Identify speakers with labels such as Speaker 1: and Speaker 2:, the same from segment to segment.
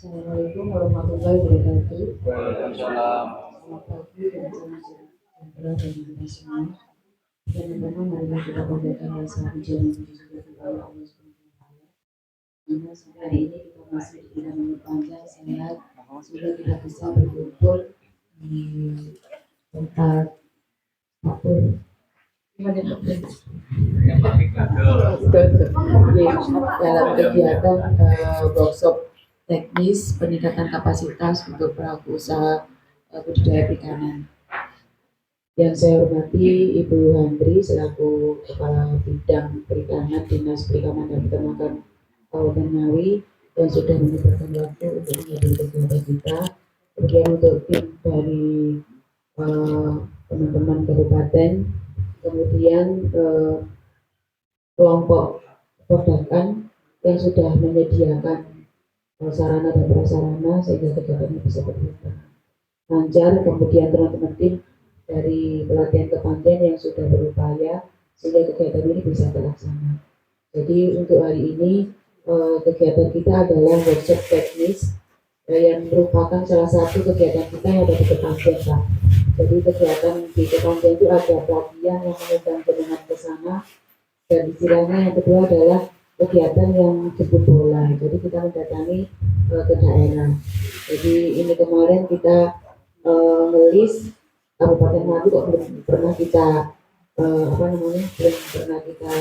Speaker 1: Assalamualaikum warahmatullahi wabarakatuh.
Speaker 2: Waalaikumsalam.
Speaker 1: Selamat pagi dan salam sejahtera bagi kita semua. Dan pertama mari kita panjatkan rasa puji dan puji syukur kepada Allah Subhanahu wa taala. Karena sampai hari ini kita masih diberikan umur panjang, sehat, sehingga kita bisa berkumpul di tempat dapur. Dalam kegiatan workshop teknis peningkatan kapasitas untuk pelaku usaha budidaya perikanan. Yang saya hormati Ibu Handri selaku Kepala Bidang Perikanan Dinas Perikanan dan Peternakan Kabupaten Ngawi yang sudah menyempatkan waktu untuk menghadiri kegiatan kita. Kemudian untuk tim dari teman-teman kabupaten, kemudian kelompok perdakan yang sudah menyediakan sarana dan prasarana sehingga kegiatannya bisa berjalan lancar. Kemudian teman-teman tim dari pelatihan kepanjen yang sudah berupaya sehingga kegiatan ini bisa terlaksana. Jadi untuk hari ini kegiatan kita adalah workshop teknis yang merupakan salah satu kegiatan kita yang ada di Kepanjen, Pak. Jadi kegiatan di Kepanjen itu ada pelatihan yang mengundang pendengar ke sana, dan istilahnya yang kedua adalah kegiatan yang jemput bola. Jadi kita mendatangi ke daerah. Jadi ini kemarin kita ngelis Kabupaten Ngawi kok belum pernah kita belum pernah kita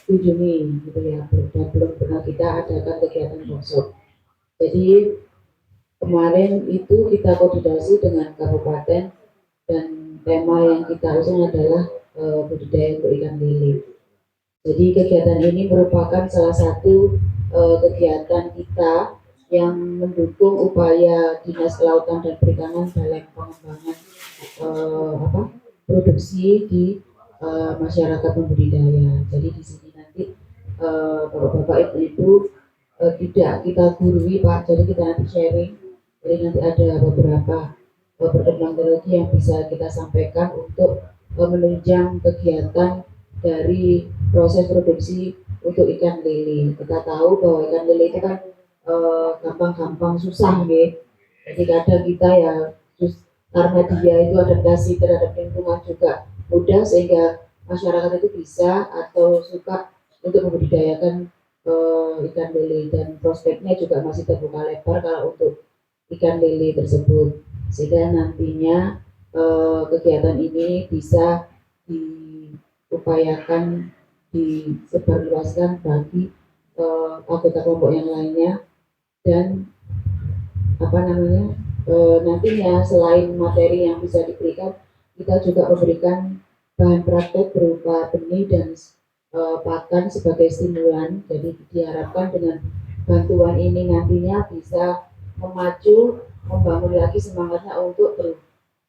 Speaker 1: kunjungi gitu ya, dan belum pernah kita adakan kegiatan workshop. Jadi kemarin itu kita koordinasi dengan kabupaten dan tema yang kita usung adalah budidaya untuk ikan lele. Jadi kegiatan ini merupakan salah satu kegiatan kita yang mendukung upaya Dinas Kelautan dan Perikanan dalam pengembangan produksi di masyarakat pembudidaya. Jadi di sini nanti bapak-bapak ibu-ibu tidak kita gurui, Pak. Jadi kita nanti sharing. Jadi nanti ada beberapa perkembangan teknologi yang bisa kita sampaikan untuk menunjang kegiatan dari proses produksi untuk ikan lele. Kita tahu bahwa ikan lele itu kan gampang-gampang susah, gitu. Jadi kadang kita ya karena dia itu adaptasi terhadap lingkungan juga mudah, sehingga masyarakat itu bisa atau suka untuk membudidayakan ikan lele, dan prospeknya juga masih terbuka lebar kalau untuk ikan lele tersebut, sehingga nantinya kegiatan ini bisa diupayakan disebarluaskan bagi anggota kelompok yang lainnya. Dan nantinya selain materi yang bisa diberikan, kita juga memberikan bahan praktek berupa benih dan pakan sebagai stimulan. Jadi diharapkan dengan bantuan ini nantinya bisa memacu, membangun lagi semangatnya untuk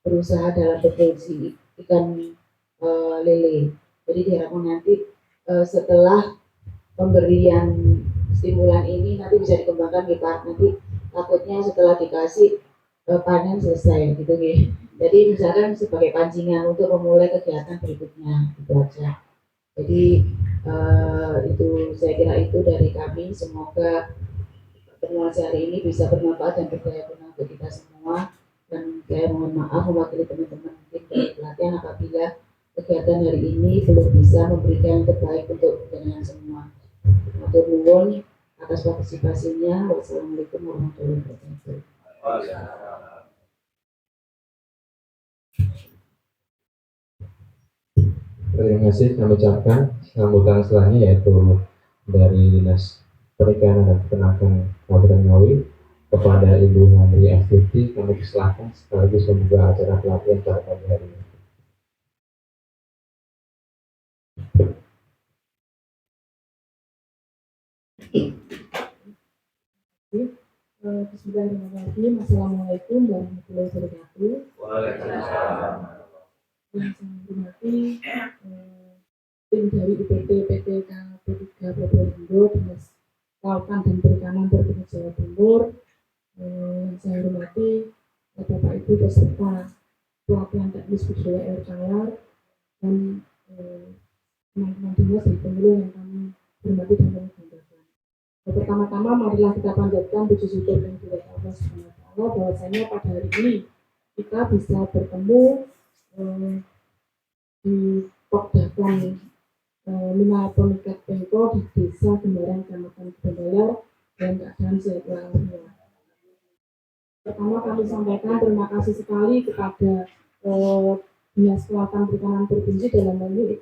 Speaker 1: berusaha dalam produksi ikan lele. Jadi diharapkan nanti setelah pemberian stimulan ini nanti bisa dikembangkan di Pak. Nanti takutnya setelah dikasih panen selesai gitu ya. Jadi misalkan sebagai pancingan untuk memulai kegiatan berikutnya, gitu aja. Jadi itu saya kira itu dari kami. Semoga pertemuan hari ini bisa bermanfaat dan berdaya guna untuk kita semua. Dan saya mohon maaf mewakili teman-teman dari pelatihan apabila kegiatan hari ini belum bisa memberikan yang terbaik untuk dengan semua. Matur nuwun atas partisipasinya. Wassalamualaikum warahmatullahi wabarakatuh.
Speaker 3: Terima kasih. Kami ucapkan sambutan setelahnya yaitu dari Dinas Perikanan dan Peternakan Kabupaten Ngawi kepada Ibu Handri Astuti. Kami persilahkan sekaligus membuka acara pelatihan pada pagi hari ini.
Speaker 1: Bismillahirrahmanirrahim. Assalamualaikum warahmatullahi wabarakatuh.
Speaker 2: Waalaikumsalam.
Speaker 1: Yang saya hormati tim dari UPT PT KP3 Probolinggo, Dinas Kelautan dan Perikanan Provinsi Jawa Timur. Yang saya hormati Bapak Ibu peserta pelatihan teknis budidaya air tawar dan teman-teman dinas dan pemilu yang kami hormati dan kami banggakan. Pertama-tama marilah kita panjatkan puji syukur dan kepada Allah Subhanahu wa taala bahwasanya pada hari ini kita bisa bertemu eh, di Pokdakan Mina Pemikat Pengko di Desa Gembaran Kecamatan Gembalar dan keadaan sehat walafiat. Pertama kami sampaikan terima kasih sekali kepada Dinas Kelautan Perikanan Provinsi dalam hal ini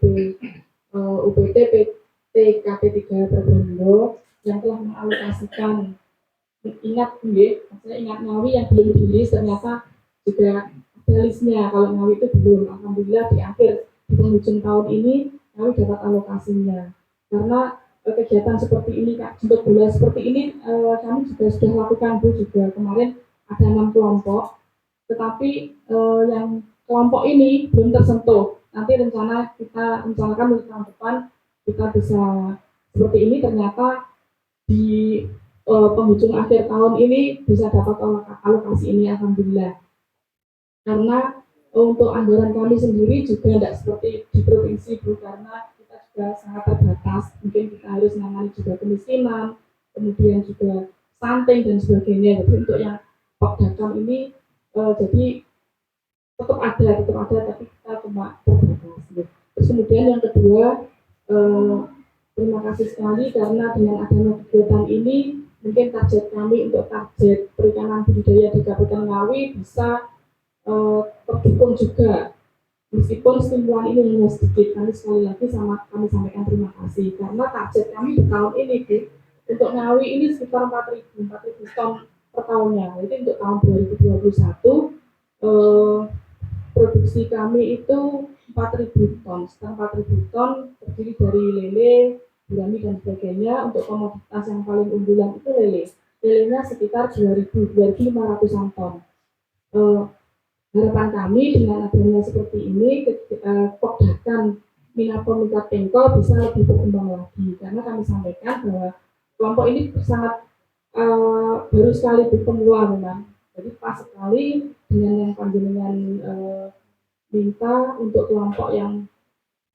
Speaker 1: UPT PT KP 3 Probolinggo yang telah mengalokasikan ingat Ngawi yang belum dirilis ternyata juga ada listnya. Kalau Ngawi itu belum, alhamdulillah di akhir di penghujung tahun ini Ngawi dapat alokasinya. Karena kegiatan seperti ini, Kak, untuk bola seperti ini kami juga sudah lakukan Bu juga kemarin ada 6 kelompok, tetapi yang kelompok ini belum tersentuh. Nanti kita rencanakan untuk tahun depan kita bisa seperti ini, ternyata di penghujung akhir tahun ini bisa dapat alokasi ini alhamdulillah. Karena untuk anggaran kami sendiri juga tidak seperti di provinsi Bu, karena kita juga sangat terbatas. Mungkin kita harus menangani juga kemiskinan, kemudian juga stunting dan sebagainya. Jadi untuk yang Pokdakan ini jadi tetap ada tapi kita cuma terbatas. Terus kemudian yang kedua, terima kasih sekali karena dengan adanya kegiatan ini mungkin target kami untuk target perikanan budidaya di Kabupaten Ngawi bisa terdukung juga. Meskipun stimulan ini hanya sedikit, nanti sekali lagi kami sampaikan terima kasih karena target kami di tahun ini Bu, untuk Ngawi ini sekitar 4.000 ton per tahunnya. Jadi untuk tahun 2021 produksi kami itu 4.000 ton. Sekitar 4.000 ton terdiri dari lele, gurami dan sebagainya. Untuk komoditas yang paling unggulan itu lele. Lelenya sekitar 2.500 ton. Harapan kami dengan adanya seperti ini, Pokdakan Mina Pemikat Pengko bisa lebih berkembang lagi. Karena kami sampaikan bahwa kelompok ini sangat baru sekali berpemula memang. Jadi pas sekali dengan yang panjenengan minta untuk kelompok yang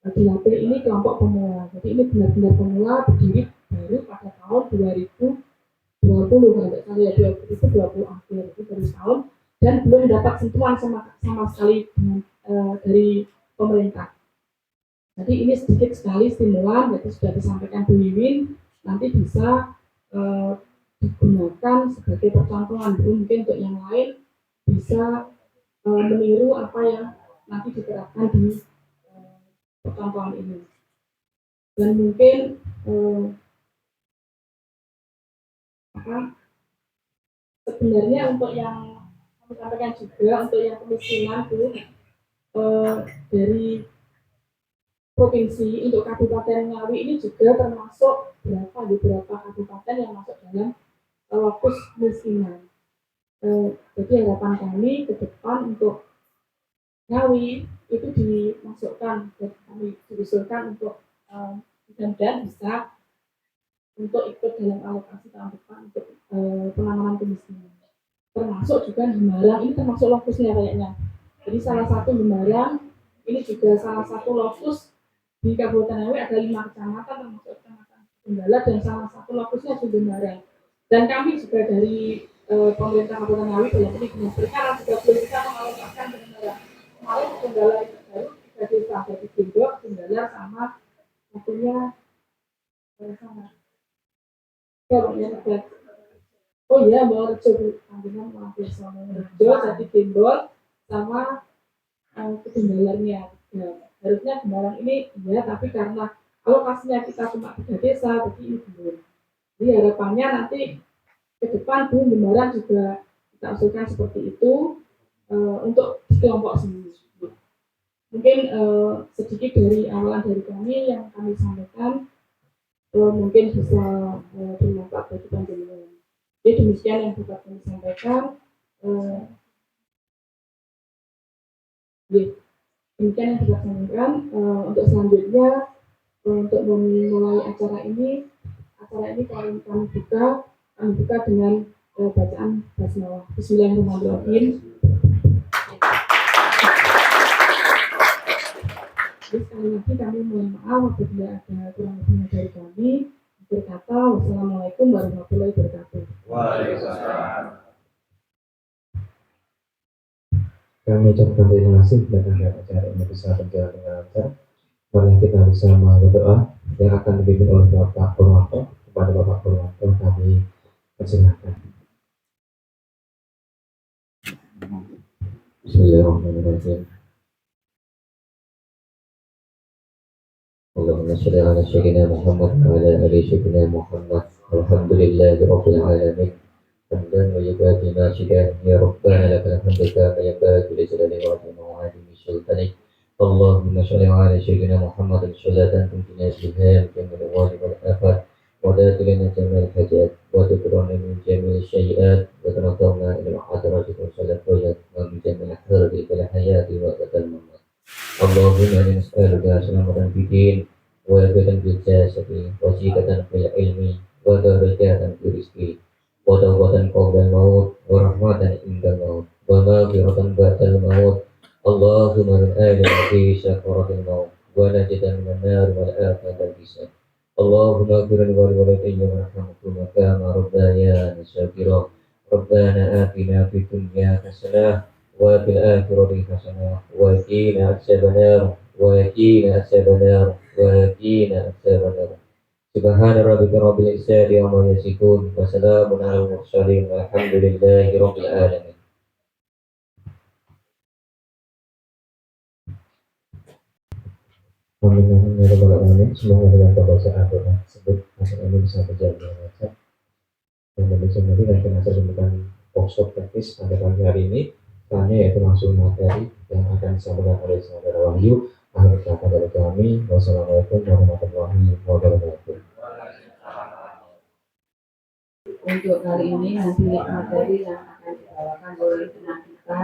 Speaker 1: dilatih ini kelompok pemula. Jadi ini benar-benar pemula berdiri baru pada tahun 2020 kalau saya 2020 akhir, itu baru setahun dan belum dapat sentuhan sama sekali dengan, dari pemerintah. Jadi ini sedikit sekali stimulan, jadi sudah disampaikan Bu Wiwin, nanti bisa digunakan sebagai percontohan. Mungkin untuk yang lain bisa meniru apa yang nanti diterapkan di percontohan ini. Dan mungkin sebenarnya untuk yang kami sampaikan juga untuk yang kemiskinan Bu, dari provinsi untuk Kabupaten Ngawi ini juga termasuk beberapa kabupaten yang masuk dalam lokus kemiskinan. Jadi harapan kami ke depan untuk Ngawi itu dimasukkan, kami diusulkan untuk mudah-mudahan bisa untuk ikut dalam alokasi tahun depan untuk penanganan kemiskinan. Termasuk juga Himarang, ini termasuk lokusnya kayaknya. Jadi salah satu Himarang ini juga salah satu lokus di Kabupaten Ngawi, ada 5 kecamatan termasuk kecamatan Tenggala dan salah satu lokusnya di Himarang. Dan kami juga dari pemerintah Kabupaten Ngawi dalam ini Dinas Perikanan juga belum bisa mengalokasikan ke Himarang. Kemarin Tenggala itu baru 3 desa, dari Gendok, Tenggala sama satunya sama. Oh iya, Mbak Rejo, Tanjungan Mampir sama Rejo, jadi Gembol sama Ketinggalannya. Ya, harusnya Gembarang ini iya, tapi karena alokasinya kita cuma 3 desa, jadi ini belum. Jadi harapannya nanti ke depan Bu Gembarang juga kita usulkan seperti itu untuk kelompok sendiri. Mungkin sedikit dari awalan dari kami yang kami sampaikan mungkin bisa bermanfaat bagi panjenengan. Jadi demikian yang dapat kami sampaikan. Demikian yang dapat kami sampaikan. Untuk selanjutnya untuk memulai acara ini kami buka dengan bacaan basmalah. Bismillahirrahmanirrahim. Jadi sekali lagi kami mohon maaf apabila ada kurang lebihnya dari kami. Berkata wassalamualaikum warahmatullahi wabarakatuh.
Speaker 2: Waalaikumsalam.
Speaker 3: Kami ucapkan terima kasih dan acara ini bisa berjalan dengan lancar. Mari kita bisa berdoa yang akan dipimpin oleh Bapak Purwanto. Kepada Bapak Purwanto kami persilahkan. Bismillahirrahmanirrahim. Allahumma shalli ala sayyidina Muhammad wa ala ali sayyidina Muhammad. Alhamdulillahi rabbil alamin. Hamdan wa yuqadi ma shidah ya rabbana lakal hamdu kama yanbaghi li jalali wajhika wa 'azimi sultanik. Allahumma shalli ala sayyidina Muhammad salatan tunjina biha min al-wali wal afat wa dadilna jamal hajat wa tudrana min jamil syai'at wa tanadawna ila hadratik salafiyat wa min jamil harbi wal hayati wa qatal mamat. Allahumma inna nas'aluka salamatan fid din wa yaqatan fil jasadi wa zikatan fil ilmi wa darajatan fil rizqi wa tawbatan qabla al-maut wa rahmatan inda al-maut wa maghfiratan ba'da al-maut. Allahumma inna fi sakaratil maut wa najatan minan nar wal afatan hisab. Allahumma ighfir li walidayya warhamhuma kama rabbayani shaghira. Rabbana atina fid dunya hasanah wa fil akhirati hasanah wa qina adzabannar wa qina adzabannar wa qina adzabannar. Subhana rabbika rabbil izzati amma yasifun wa salamun alal mursalin walhamdulillahi rabbil alamin. Amin amin ya rabbal alamin. Semoga dengan pembacaan doa tersebut acara ini bisa berjalan dengan lancar. Dan demikian tadi akan saya temukan workshop praktis pada pagi hari ini. Tanya yaitu langsung materi yang akan disampaikan oleh Saudara Wahyu. Akhir kata dari kami, wassalamualaikum warahmatullahi wabarakatuh.
Speaker 1: Untuk kali ini nanti materi yang akan dibawakan oleh teman kita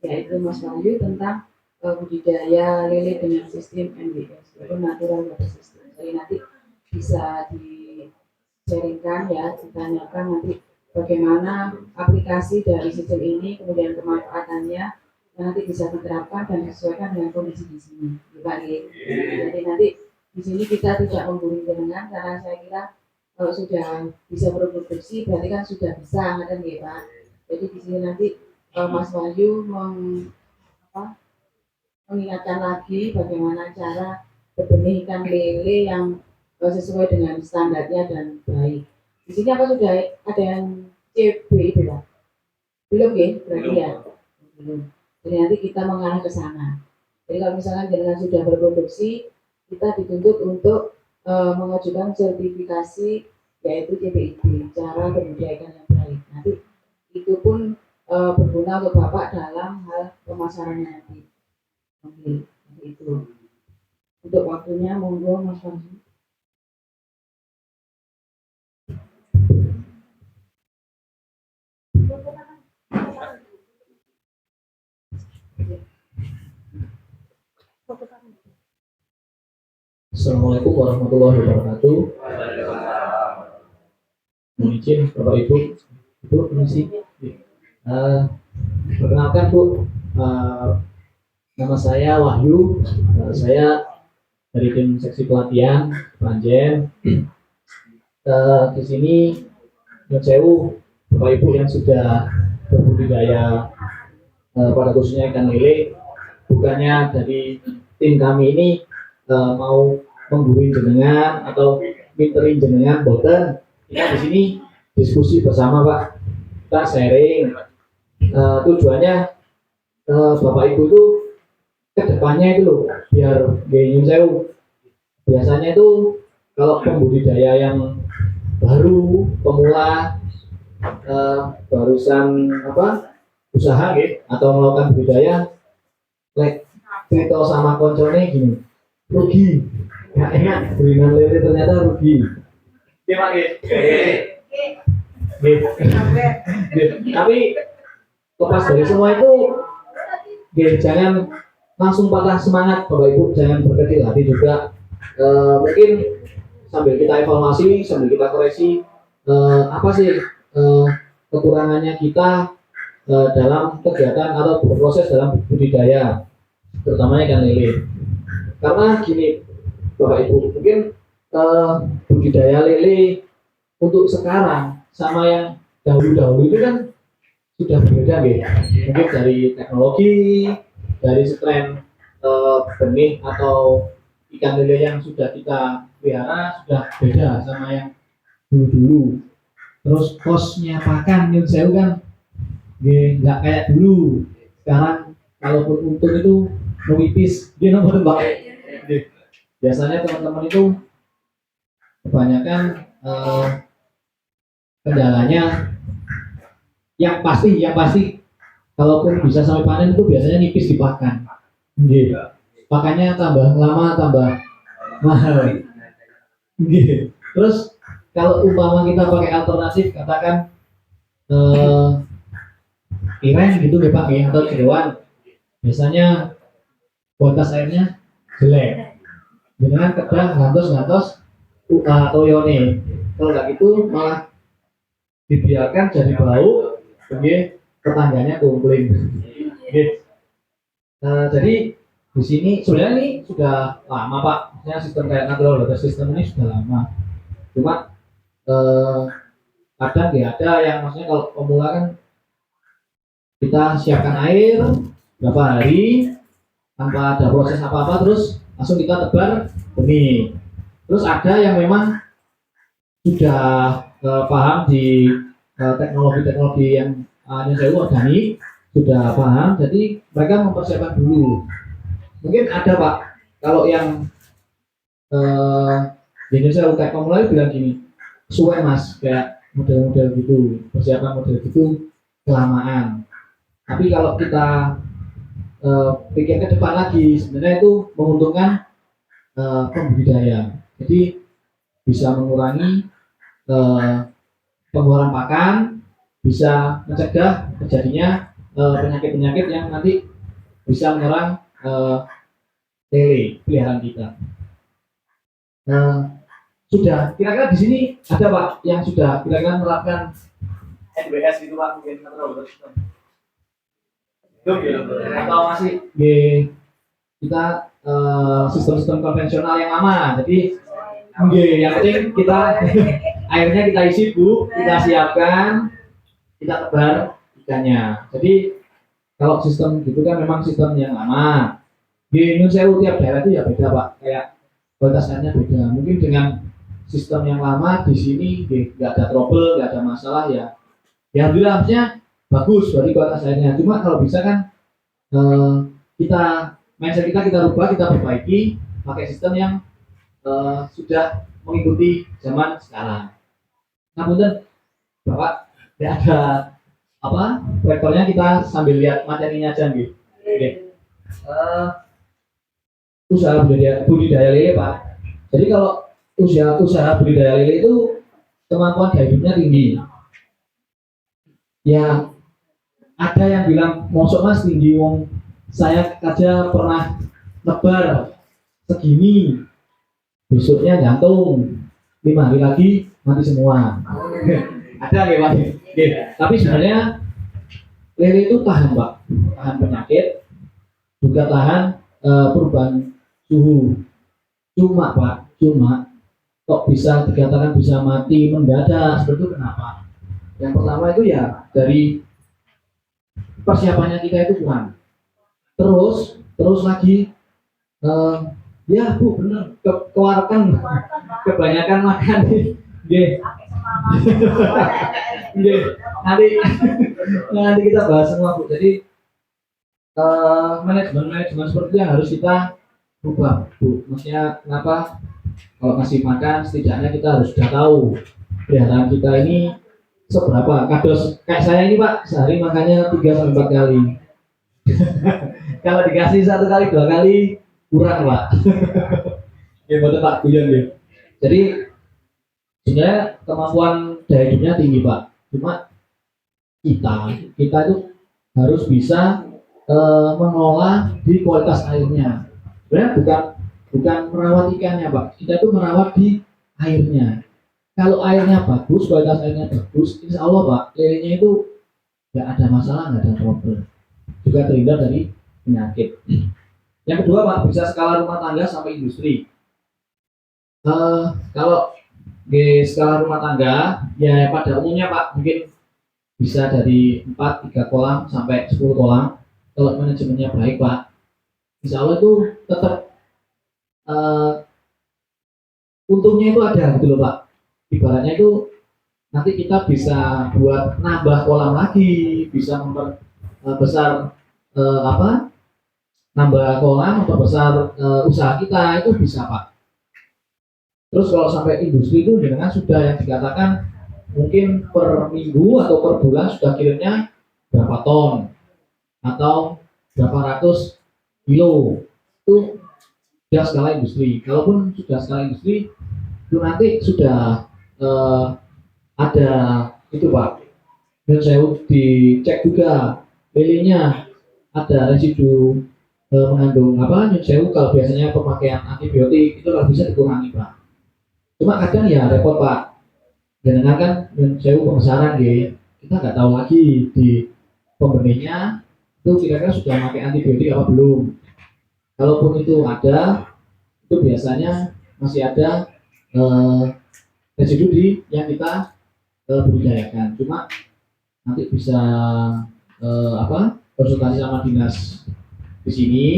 Speaker 1: yaitu Mas Wahyu tentang budidaya lele dengan sistem NBS itu natural water system. Jadi nanti bisa di-sharingkan ya, ditanyakan nanti bagaimana aplikasi dari sistem ini, kemudian kemanfaatannya nanti bisa diterapkan dan disesuaikan dengan kondisi di sini. Jadi nanti di sini kita tidak membuli dengan karena saya kira kalau sudah bisa berproduksi berarti kan sudah bisa kan ya Pak. Jadi di sini nanti Mas Wahyu mengingatkan lagi bagaimana cara bebenih ikan lele yang sesuai dengan standarnya dan baik. Di sini apa sudah ada yang CBI Pak? Belum ya? Berarti ya? Belum. Jadi nanti kita mengarah ke sana. Jadi kalau misalkan jaringan sudah berproduksi, kita dituntut untuk mengajukan sertifikasi yaitu CBIB, cara budidaya ikan yang baik. Nanti itu pun berguna untuk Bapak dalam hal pemasarannya nanti. Oke, itu. Untuk waktunya monggo Mas Wahyu.
Speaker 4: Assalamualaikum warahmatullahi wabarakatuh. Mohon izin Bapak Ibu, permisi. Perkenalkan Bu, nama saya Wahyu. Saya dari tim seksi pelatihan Panjen. Di sini nyun sewu Bapak Ibu yang sudah berbudidaya pada khususnya ikan lele. Bukannya dari tim kami ini mau menggurui jenengan atau minterin jenengan boten. Kita di sini diskusi bersama Pak, kita sharing. Tujuannya Bapak Ibu itu kedepannya itu loh, biar nyun sewu. Biasanya itu kalau pembudidaya yang baru, pemula, barusan usaha gitu, atau melakukan budidaya, cerita sama koncone gini, rugi, nggak enak, berinan lele ternyata rugi. Gimana Tapi lepas dari semua itu, jangan langsung patah semangat Bapak Ibu, jangan berkecil hati juga. Mungkin sambil kita evaluasi, sambil kita koreksi apa sih kekurangannya kita dalam kegiatan atau berproses dalam budidaya, terutama ikan lele. Karena gini Bapak Ibu, mungkin budidaya lele untuk sekarang sama yang dahulu-dahulu itu kan sudah berbeda ya. Mungkin dari teknologi, dari strain benih atau ikan lele yang sudah kita pelihara sudah beda sama yang dulu-dulu. Terus kosnya pakan yang saya kan nggak kayak dulu. Sekarang kalaupun untung itu menipis, dia nomor mbak. Biasanya teman-teman itu kebanyakan kendalanya yang pasti kalaupun bisa sampai panen itu biasanya nipis dipakan. Pakannya tambah lama tambah mahal. Terus kalau umpama kita pakai alternatif katakan iren gitu ya Pak ya, atau jeroan, biasanya kualitas airnya jelek dengan kedah ngantos atau yone. Kalau nggak gitu malah dibiarkan jadi bau, tetangganya kumpling. Jadi di sini sebenarnya ini sudah lama Pak, maksudnya sistem kayak natural water system ini sudah lama. Cuma kadang nggak ada yang maksudnya kalau pemula kan kita siapkan air berapa hari tanpa ada proses apa-apa terus langsung kita tebar benih. Terus ada yang memang sudah paham di teknologi-teknologi yang saya organik, sudah paham, jadi mereka mempersiapkan dulu. Mungkin ada Pak, kalau yang di Indonesia UTK pemula bilang gini, sesuai Mas, kayak model-model gitu, persiapan model gitu kelamaan. Tapi kalau kita pikir ke depan lagi, sebenarnya itu menguntungkan pembudidaya. Jadi bisa mengurangi pengeluaran pakan, bisa mencegah terjadinya penyakit-penyakit yang nanti bisa menyerang lele peliharaan kita. Sudah kira-kira di sini ada Pak yang sudah kira-kira menerapkan NBS gitu Pak, mungkin atau masih kita sistem-sistem konvensional yang lama. Jadi yang penting kita airnya kita isi Bu, kita siapkan, kita tebar ikannya. Jadi kalau sistem gitu kan memang sistem yang lama. Di Indonesia tiap daerah itu ya beda Pak, kayak kualitas airnya beda. Mungkin dengan sistem yang lama di sini nggak ada trouble, nggak ada masalah ya. Yang harusnya bagus berarti kualitas airnya. Cuma kalau bisa kan kita mindset kita rubah, kita perbaiki pakai sistem yang sudah mengikuti zaman sekarang. Namun Bapak tidak ada apa vektornya, kita sambil lihat materinya aja gitu. Usaha budidaya lele Pak. Jadi kalau usaha budidaya lele itu kemampuan daya hidupnya tinggi. Ya ada yang bilang mosok Mas tinggi, wong saya aja pernah nebar segini, besoknya gantung, 5 hari lagi mati semua. Ada ya Pak. Tapi sebenarnya lele itu tahan Pak, tahan penyakit, juga tahan perubahan suhu. Cuma kok bisa dikatakan bisa mati mendadak seperti itu kenapa? Yang pertama itu ya dari persiapannya kita itu kurang. Terus lagi ya Bu benar keluarkan kebanyakan makan nih. Nanti kita bahas semua Bu. Jadi manajemen seperti itu yang harus kita rubah Bu. Maksudnya kenapa kalau kasih makan setidaknya kita harus sudah tahu peliharaan kita ini seberapa. Kados kayak saya ini Pak, sehari makannya 3-4 kali. Kalau dikasih 1 kali 2 kali kurang Pak. Ya betul Pak Guyon ya. Jadi sebenarnya kemampuan daya hidupnya tinggi Pak. Cuma kita itu harus bisa mengolah di kualitas airnya. Sebenarnya bukan merawat ikannya Pak. Kita itu merawat di airnya. Kalau airnya bagus, kualitas airnya bagus, insya Allah Pak, lelenya itu nggak ada masalah, nggak ada problem. Juga terhindar dari penyakit. Yang kedua Pak, bisa skala rumah tangga sampai industri. Kalau di skala rumah tangga, ya pada umumnya Pak mungkin bisa dari 3 kolam sampai 10 kolam. Kalau manajemennya baik Pak, insya Allah itu tetap eh, untungnya itu ada gitu loh Pak. Ibaratnya itu nanti kita bisa buat nambah kolam lagi, bisa memperbesar nambah kolam, memperbesar usaha kita itu bisa Pak. Terus kalau sampai industri itu dengan sudah yang dikatakan mungkin per minggu atau per bulan sudah kirimnya berapa ton atau berapa ratus kilo itu sudah skala industri. Kalaupun sudah skala industri itu nanti sudah ada itu Pak. Dan saya dicek juga lelenya ada residu mengandung nyun sewu. Kalau biasanya pemakaian antibiotik itu bisa dikurangi Pak. Cuma kadang ya repot Pak, jangan kan nyun sewu pemasaran gitu, kita nggak tahu lagi di pembeninya itu kira-kira sudah pakai antibiotik apa belum. Kalaupun itu ada, itu biasanya masih ada residu yang kita budidayakan. Cuma nanti bisa konsultasi sama dinas di sini.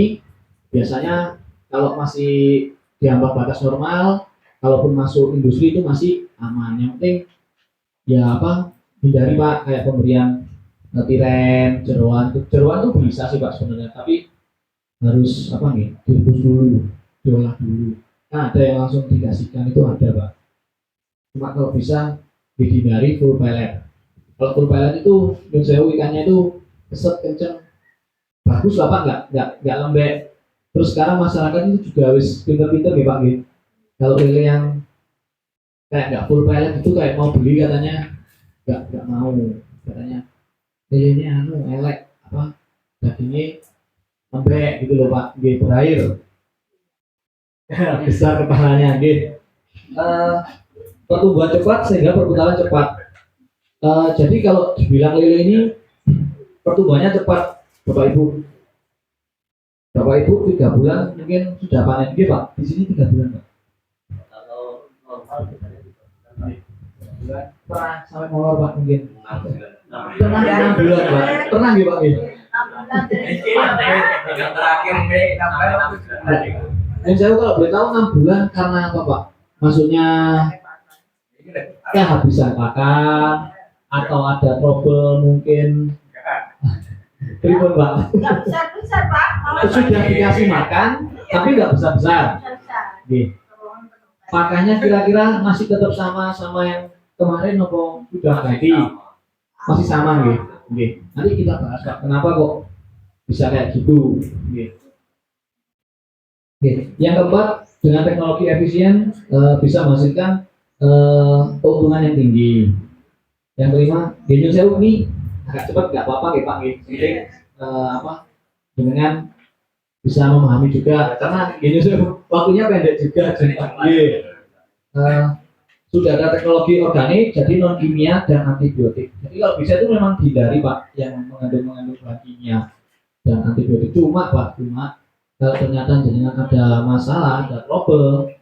Speaker 4: Biasanya kalau masih di ambang batas normal, kalaupun masuk industri itu masih aman. Yang penting ya hindari Pak kayak pemberian tiren, jeroan. Jeroan tuh bisa sih Pak sebenarnya, tapi harus direbus dulu, diolah dulu. Nah, ada yang langsung dikasihkan itu ada Pak. Cuma kalau bisa dihindari full pellet. Kalau full pellet itu nyun sewu ikannya itu keset kenceng, bagus lah Pak, nggak lembek. Terus sekarang masyarakat itu juga harus pinter-pinter nih Pak gitu. Kalau lele yang kayak nggak full pellet itu kayak mau beli katanya nggak mau, katanya lelenya elek dagingnya lembek gitu loh Pak, gitu berair besar kepalanya gitu. Pertumbuhan cepat sehingga perputaran cepat. Jadi kalau dibilang lele ini pertumbuhannya cepat Bapak Ibu 3 bulan mungkin sudah panen gitu Pak. Di sini 3 bulan Pak. Pernah sampai molor Pak mungkin. Pernah 6 bulan Pak. Pernah gitu Pak.
Speaker 2: Yang terakhir
Speaker 4: Yang saya kalau boleh tahu 6 bulan karena apa Pak? Maksudnya kehabisan pakan atau ada trouble mungkin. Pripun Pak?
Speaker 5: Nggak besar-besar Pak.
Speaker 4: Sudah dikasih makan tapi nggak besar-besar. Nih. Pakannya kira-kira masih tetap sama yang kemarin atau sudah ganti? Masih sama gitu. Nanti kita bahas Pak, kenapa kok bisa kayak gitu. Yang keempat, dengan teknologi efisien bisa menghasilkan keuntungan yang tinggi. Yang kelima, nyun sewu ini agak cepat nggak apa-apa Pak. Penting dengan bisa memahami juga karena nyun sewu waktunya pendek juga. Sudah ada teknologi organik jadi non kimia dan antibiotik. Jadi kalau bisa itu memang dihindari Pak yang mengandung bahan kimia dan antibiotik. Cuma kalau ternyata jenengan ada masalah, ada trouble,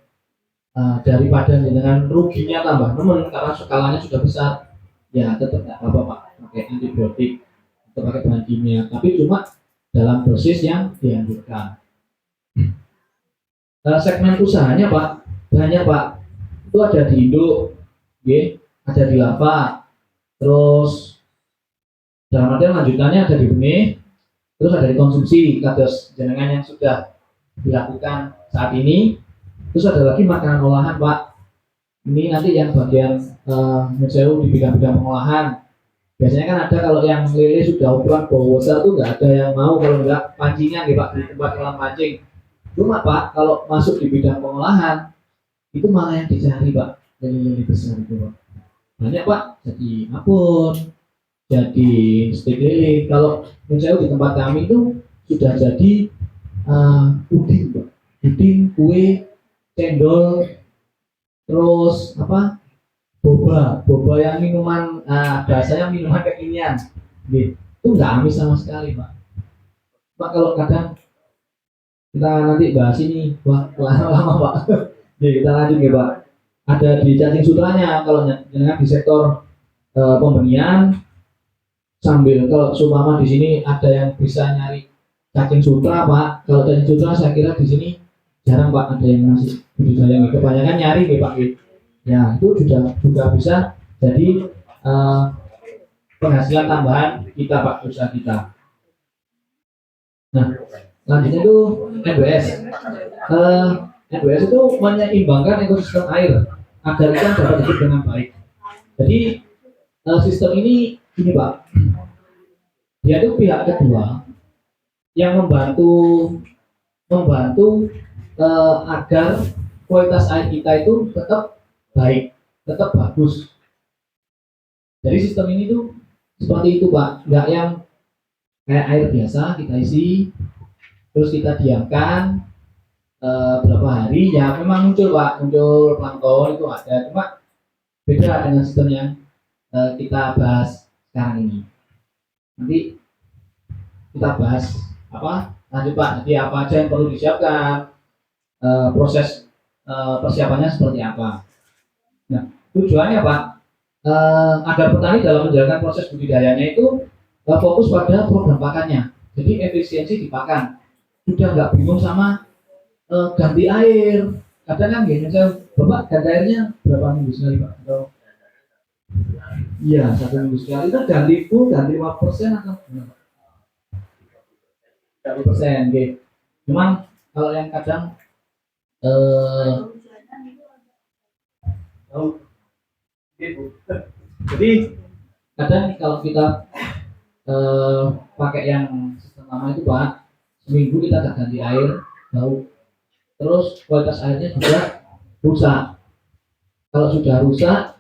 Speaker 4: daripada jenengan ruginya tambah nemen karena skalanya sudah besar, ya tetap nggak apa-apa Pak pakai antibiotik atau pakai bahan kimia, tapi cuma dalam dosis yang dianjurkan. Segmen usahanya Pak banyak Pak. Itu ada di induk, ada di lava, terus dalam artian lanjutannya ada di benih, terus ada di konsumsi kados jenengan yang sudah dilakukan saat ini. Terus ada lagi makanan olahan Pak. Ini nanti yang bagian nyun sewu di bidang-bidang pengolahan. Biasanya kan ada kalau yang lele sudah ukuran bau besar tuh nggak ada yang mau kalau nggak pancingan Pak di tempat kolam pancing. Cuma Pak kalau masuk di bidang pengolahan itu malah yang dicari Pak, lele besar itu Pak. Banyak Pak, jadi apun, jadi steak lele. Kalau nyun sewu di tempat kami itu sudah jadi puding Pak, puding, kue, cendol, terus boba yang minuman biasanya minuman kekinian, gitu. Itu nggak amis sama sekali Pak. Pak kalau kadang kita nanti bahas ini, wah lama Pak. Ya kita lanjut ya Pak. ada di cacing sutranya. Kalau jenengan di sektor pembenihan, sambil kalau seumpama di sini ada yang bisa nyari cacing sutra Pak. Kalau cacing sutra saya kira di sini jarang Pak ada yang masih budidaya. Kebanyakan nyari nih Pak. Ya itu juga bisa jadi penghasilan tambahan kita Pak, usaha kita. Nah, selanjutnya itu NBS. NBS itu menyeimbangkan ekosistem air agar ikan dapat hidup dengan baik. Jadi sistem ini Pak, dia itu pihak kedua yang membantu agar kualitas air kita itu tetap baik, tetap bagus. Jadi sistem ini tuh seperti itu Pak, nggak yang kayak air biasa kita isi terus kita diamkan berapa hari ya memang muncul Pak, muncul plankton itu ada, cuma beda dengan sistem yang kita bahas sekarang ini. Nanti kita bahas lanjut Pak, jadi apa aja yang perlu disiapkan, proses persiapannya seperti apa. Nah tujuannya Pak, agar petani dalam menjalankan proses budidayanya itu fokus pada program pakannya, jadi efisiensi di pakan, sudah nggak bingung sama ganti air. Kadang kan gini, Bapak ganti airnya berapa minggu sekali Pak? Atau iya 1 minggu sekali, itu ganti full, ganti 5% atau berapa? 30%, oke. Cuman kalau yang kadang jadi kadang kalau kita pakai yang sistem lama itu Pak, seminggu kita tak ganti air, bau, terus kualitas airnya juga rusak. Kalau sudah rusak,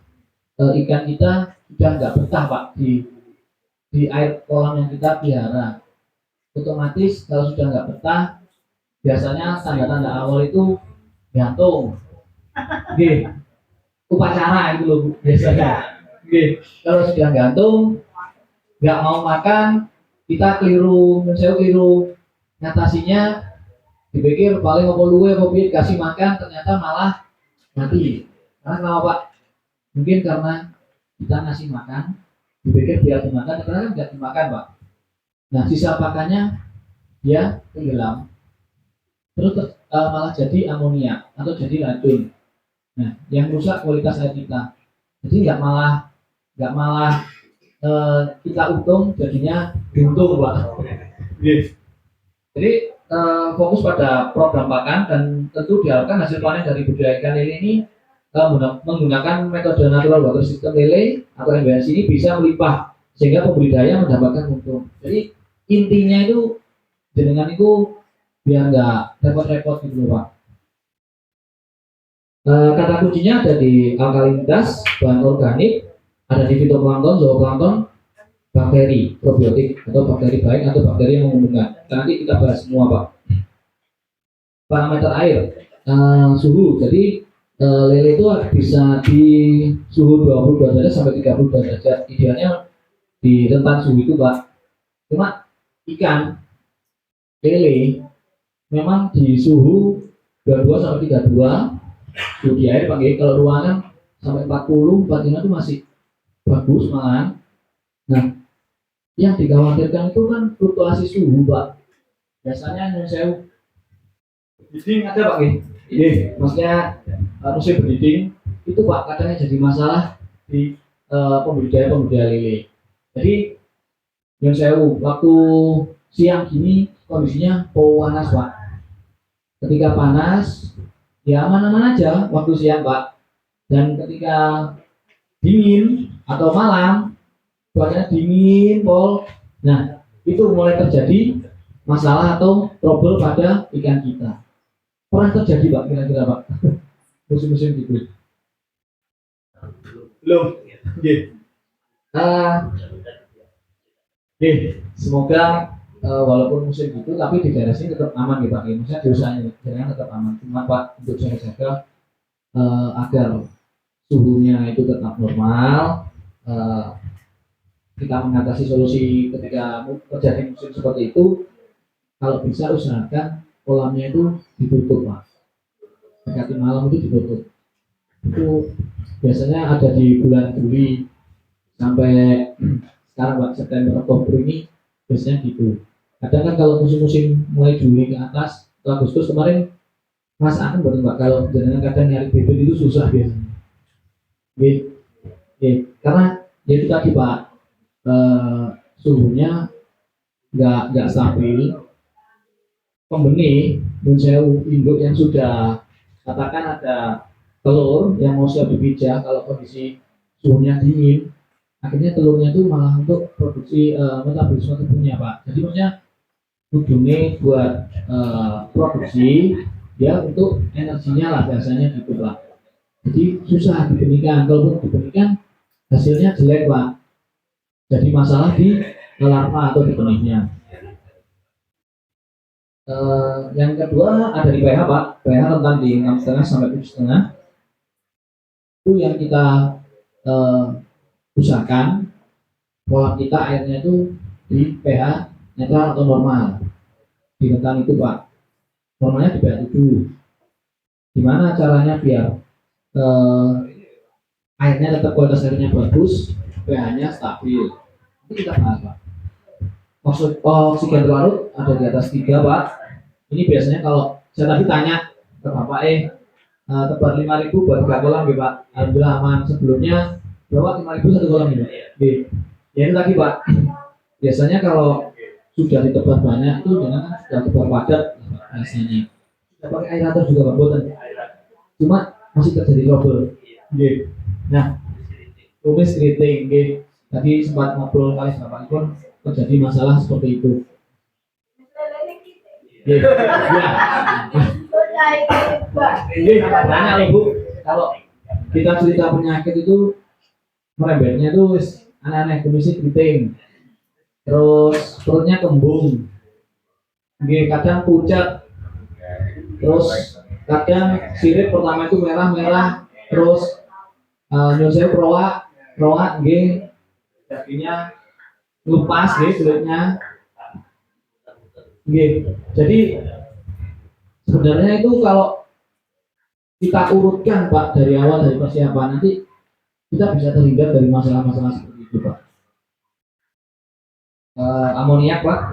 Speaker 4: ikan kita sudah nggak betah Pak di air kolam yang kita pelihara. Otomatis kalau sudah nggak betah, biasanya tanda-tanda awal itu gantung, upacara itu loh biasanya. Kalau sudah gantung, nggak mau makan, kita keliru ngatasinya, dipikir paling apa luwe apa piye kasih makan, ternyata malah mati. Karena kenapa Pak? Mungkin karena kita ngasih makan, dipikir biar dimakan, ternyata kan nggak dimakan Pak. Nah sisa pakannya dia tenggelam, terus malah jadi amonia atau jadi racun. Nah yang rusak kualitas air kita. Jadi nggak malah kita untung, jadinya buntung Pak. Jadi fokus pada program pakan dan tentu diharapkan hasil panen dari budidaya ikan lele ini menggunakan metode natural water system lele atau NBS ini bisa melimpah sehingga pembudidaya mendapatkan untung. Jadi intinya itu jenengan itu biar nggak repot-repot gitu Pak. Kata kuncinya ada di alkalinitas, bahan organik, ada di fitoplankton, zooplankton, bakteri, probiotik atau bakteri baik atau bakteri yang menguntungkan. Nanti kita bahas semua Pak. Parameter air, suhu. Jadi lele itu bisa di suhu 22 derajat sampai 32 derajat. Idealnya di rentan suhu itu Pak. Cuma ikan lele memang di suhu 22 sampai 32 suhu di air Pak. Kalau ruangan sampai 40, 45 itu masih bagus malahan. Nah, yang dikhawatirkan itu kan fluktuasi suhu Pak. Biasanya saya breeding ada Pak maksudnya musim breeding itu Pak kadangnya jadi masalah di pembudidaya lele. Jadi yang saya waktu siang gini kondisinya panas Pak. Ketika panas ya aman-aman aja waktu siang Pak. Dan ketika dingin atau malam cuacanya dingin pol, nah itu mulai terjadi masalah atau trouble pada ikan kita. Pernah terjadi Pak kira-kira Pak musim-musim gitu? Belum. Semoga walaupun musim gitu tapi di daerah sini tetap aman ya Pak. Maksudnya di usahanya jangan tetap aman. Cuma Pak untuk jaga agar suhunya itu tetap normal, kita mengatasi solusi ketika terjadi musim seperti itu. Kalau bisa usahakan kolamnya itu ditutup Pak, dekati malam itu ditutup. itu biasanya ada di bulan Juli sampai sekarang Pak, September Oktober ini biasanya gitu. Kadang kan kalau musim-musim mulai Juli ke atas atau Agustus kemarin merasakan betul Pak, kalau jangan kadang nyari bibit itu susah biasanya. Gitu. Karena ya itu tadi Pak, suhunya nggak stabil. Pembenih menjauh induk yang sudah katakan ada telur yang mau siap dipijak, kalau kondisi suhunya dingin, akhirnya telurnya itu malah untuk produksi metabolisme tubuhnya Pak. Jadi maksudnya tujuannya buat produksi ya untuk energinya lah biasanya gitu Pak. Jadi susah dibenihkan, kalau dibenihkan hasilnya jelek Pak. Jadi masalah di larva atau di benihnya. Yang kedua ada di pH Pak, pH rentan di 6,5 sampai 7,5. Itu yang kita usahakan pola kita airnya itu di pH netral atau normal. Di rentan itu Pak, normalnya di pH 7. Gimana caranya biar airnya tetap kualitas airnya bagus, pH-nya stabil? Itu kita bahas Pak. Oksigen terlarut ada di atas 3 Pak. Ini biasanya kalau saya tadi tanya ke Bapak tebar 5.000 buat 3 kolam ya Pak. Alhamdulillah aman. Sebelumnya berapa 5.000 satu kolam ya Pak? Ya itu tadi Pak. Biasanya kalau sudah ditebar banyak itu jangan sudah tebar padat biasanya. Sudah pakai aerator juga Pak Boten. Cuma masih terjadi trouble. Nah, tumis keriting. Tadi sempat ngobrol kali Bapak pun terjadi masalah seperti itu. Banyak Ibu, kalau kita cerita penyakit itu merembetnya itu aneh-aneh, komisi keriting, terus perutnya kembung, kadang pucat, terus kadang sirip pertama itu merah-merah, terus nyusul proa, dagingnya lupas kulitnya. Jadi sebenarnya itu kalau kita urutkan Pak dari awal, dari persiapan, nanti kita bisa terhindar dari masalah-masalah seperti itu Pak. Amoniak Pak,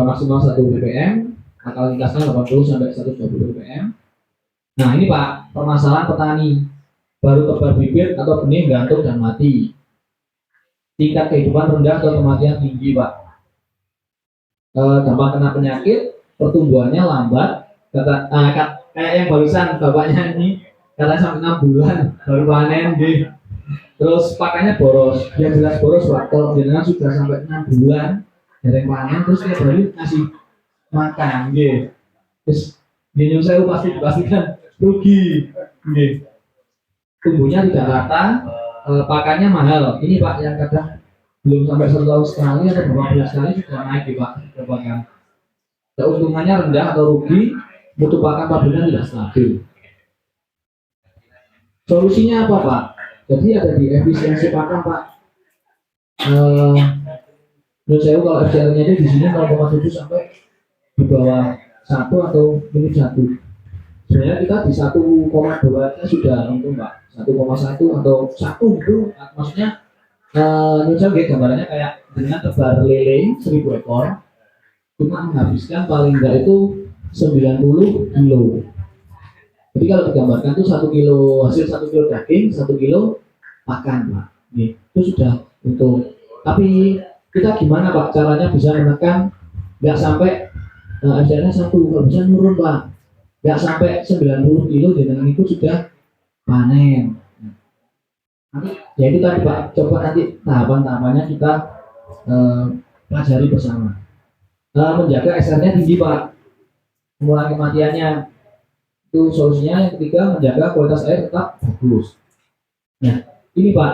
Speaker 4: maksimal 1 ppm, alkalinitasnya 80 sampai 120 ppm. Nah ini Pak, permasalahan petani baru tebar bibit atau benih gantung dan mati. Tingkat kehidupan rendah atau kematian tinggi Pak. Gampang kena penyakit, pertumbuhannya lambat, kayak yang barusan bapaknya ini katanya sampai 6 bulan baru panen terus pakannya boros, yang jelas boros Pak. Kalau jenengan sudah sampai 6 bulan dari panen terus tiap hari ngasih makan terus minum saya pastikan rugi tumbuhnya tidak rata, pakannya mahal. Ini Pak yang kadang belum sampai 1 tahun sekali atau beberapa bulan sekali sudah naik Pak pakan. Keuntungannya rendah atau rugi, mutu pakan pabriknya tidak stabil. Solusinya apa Pak? Jadi ada di efisiensi pakan Pak. Menurut saya kalau FCL-nya di sini 0,7 sampai di bawah 1 atau minus 1. Sebenarnya kita di 1,2 sudah untung Pak. 1,1 atau 1 itu maksudnya misalnya gambarannya kayak dengan tebar lele 1000 ekor cuma menghabiskan paling enggak itu 90 kilo. Jadi kalau digambarkan itu 1 kilo hasil 1 kilo daging, 1 kilo pakan Pak. Itu sudah untung. Tapi kita gimana Pak caranya bisa menekan nggak sampai FCL-nya 1, kalau bisa nurun Pak. Nggak sampai 90 kilo dengan itu sudah panen. Ya itu tadi Pak, coba nanti tahapan-tahapannya kita pelajari bersama. Menjaga SR-nya tinggi Pak, mengurangi kematiannya. Itu solusinya. Yang ketiga, menjaga kualitas air tetap bagus. Nah ini Pak,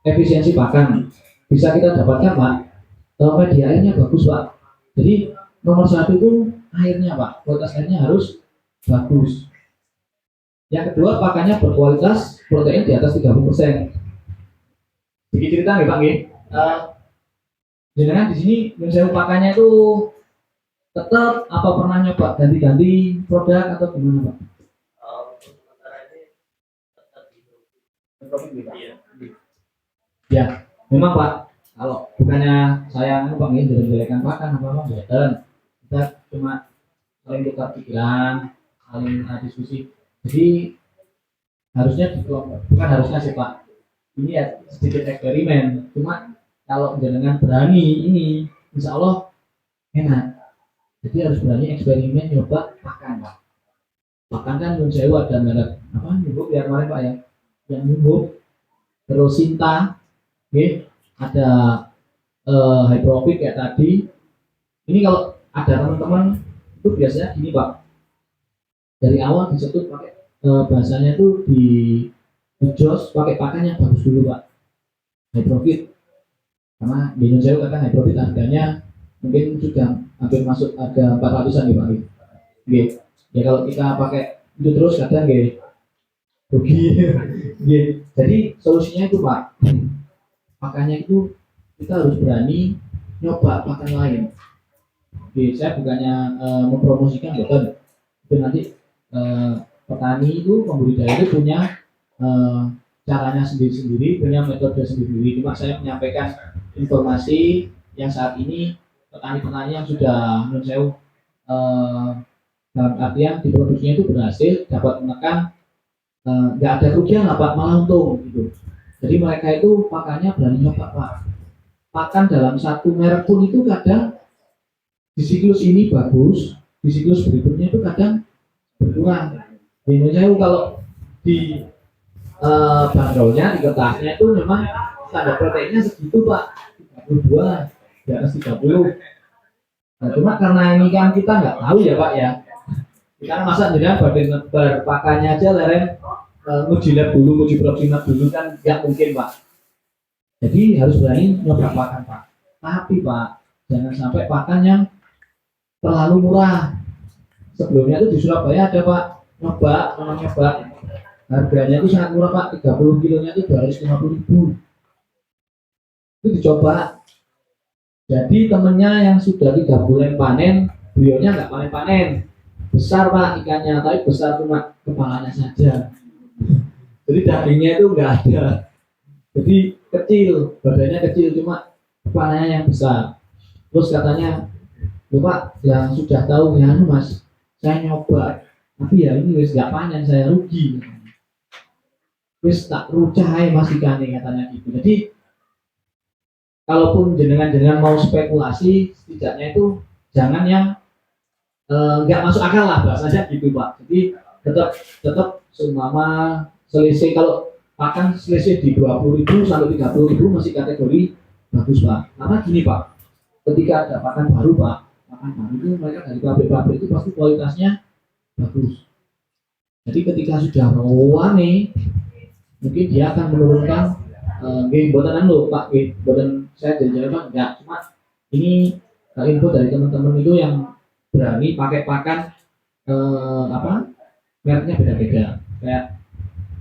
Speaker 4: efisiensi pakan bisa kita dapatkan Pak, media airnya bagus Pak. Jadi nomor 1 itu airnya Pak, kualitas airnya harus bagus. Yang kedua, pakannya berkualitas, protein di atas 30%. Sedikit cerita nih Pak jenengan di sini misalnya pakannya itu tetap apa pernah nyoba ganti-ganti produk atau gimana Pak? Ya, memang Pak, kalau bukannya saya Pak ingin jelek-jelekan pakan apa boten. Kita cuma saling tukar pikiran, saling diskusi. Jadi harusnya bukan harusnya sih Pak. Ini ya sedikit eksperimen. Cuma kalau jenengan berani ini, insya Allah enak. Jadi harus berani eksperimen nyoba pakan Pak. Pakan kan menurut saya ada merek apa nyubuk ya kemarin Pak ya, yang nyubuk terus Sinta, okay. Ada high profit kayak tadi. Ini kalau ada teman-teman itu biasanya gini Pak, dari awal disetut pakai bahasanya itu di jos pakai pakan yang bagus dulu Pak, high profit. Karena di Indonesia kadang high profit harganya mungkin sudah hampir masuk harga 400-an nih Pak. Oke. Ya kalau kita pakai itu terus kadang rugi. Jadi solusinya itu Pak, makanya itu kita harus berani nyoba pakan lain. Saya bukannya mempromosikan betul, itu nanti petani itu pembudidaya itu punya caranya sendiri-sendiri, punya metode sendiri. Cuma saya menyampaikan informasi yang saat ini petani-petani yang sudah menurut saya dalam artian diproduksinya itu berhasil, dapat menekan nggak ada kerugian lah Pak, malah untung gitu. Jadi mereka itu pakannya berani nyoba Pak. Pakan dalam satu merek pun itu kadang di siklus ini bagus, di siklus berikutnya itu kadang berkurang. Di Indonesia kalau di bandrolnya, di kertasnya itu memang standar proteinnya segitu Pak, 32, di atas 30. Nah, cuma karena ini kan kita nggak tahu ya Pak ya. Kita masa dengan berpakannya aja leren nguji lab dulu, nguji proximat dulu kan nggak mungkin Pak. Jadi harus berani nyoba pakan Pak. Tapi Pak, jangan sampai pakan yang terlalu murah. Sebelumnya itu di Surabaya ada Pak, nyoba harganya itu sangat murah Pak, 30 kilonya itu 250.000. Itu dicoba. Jadi temennya yang sudah 3 bulan panen, beliaunya nggak panen-panen. Besar Pak ikannya, tapi besar cuma kepalanya saja. Jadi dagingnya itu nggak ada. Jadi kecil, badannya kecil, cuma kepalanya yang besar. Terus katanya, Pak yang sudah tahu ya Mas, saya nyoba, tapi ya ini wis nggak panen, saya rugi. Wis tak rucai Mas ikannya katanya gitu. Jadi kalaupun jenengan mau spekulasi, setidaknya itu jangan yang nggak masuk akal lah bahasanya gitu Pak. Jadi tetap seumpama selisih, kalau pakan selisih di 20.000 sampai 30.000 masih kategori bagus Pak. Karena gini Pak, ketika ada pakan baru Pak, pakan baru itu mereka dari pabrik-pabrik itu pasti kualitasnya bagus. Jadi ketika sudah rawan nih, mungkin dia akan menurunkan buatan lo Pak, buatan saya jadi Pak enggak, cuma ini info dari teman-teman itu yang berani pakai pakan mereknya beda-beda. Kayak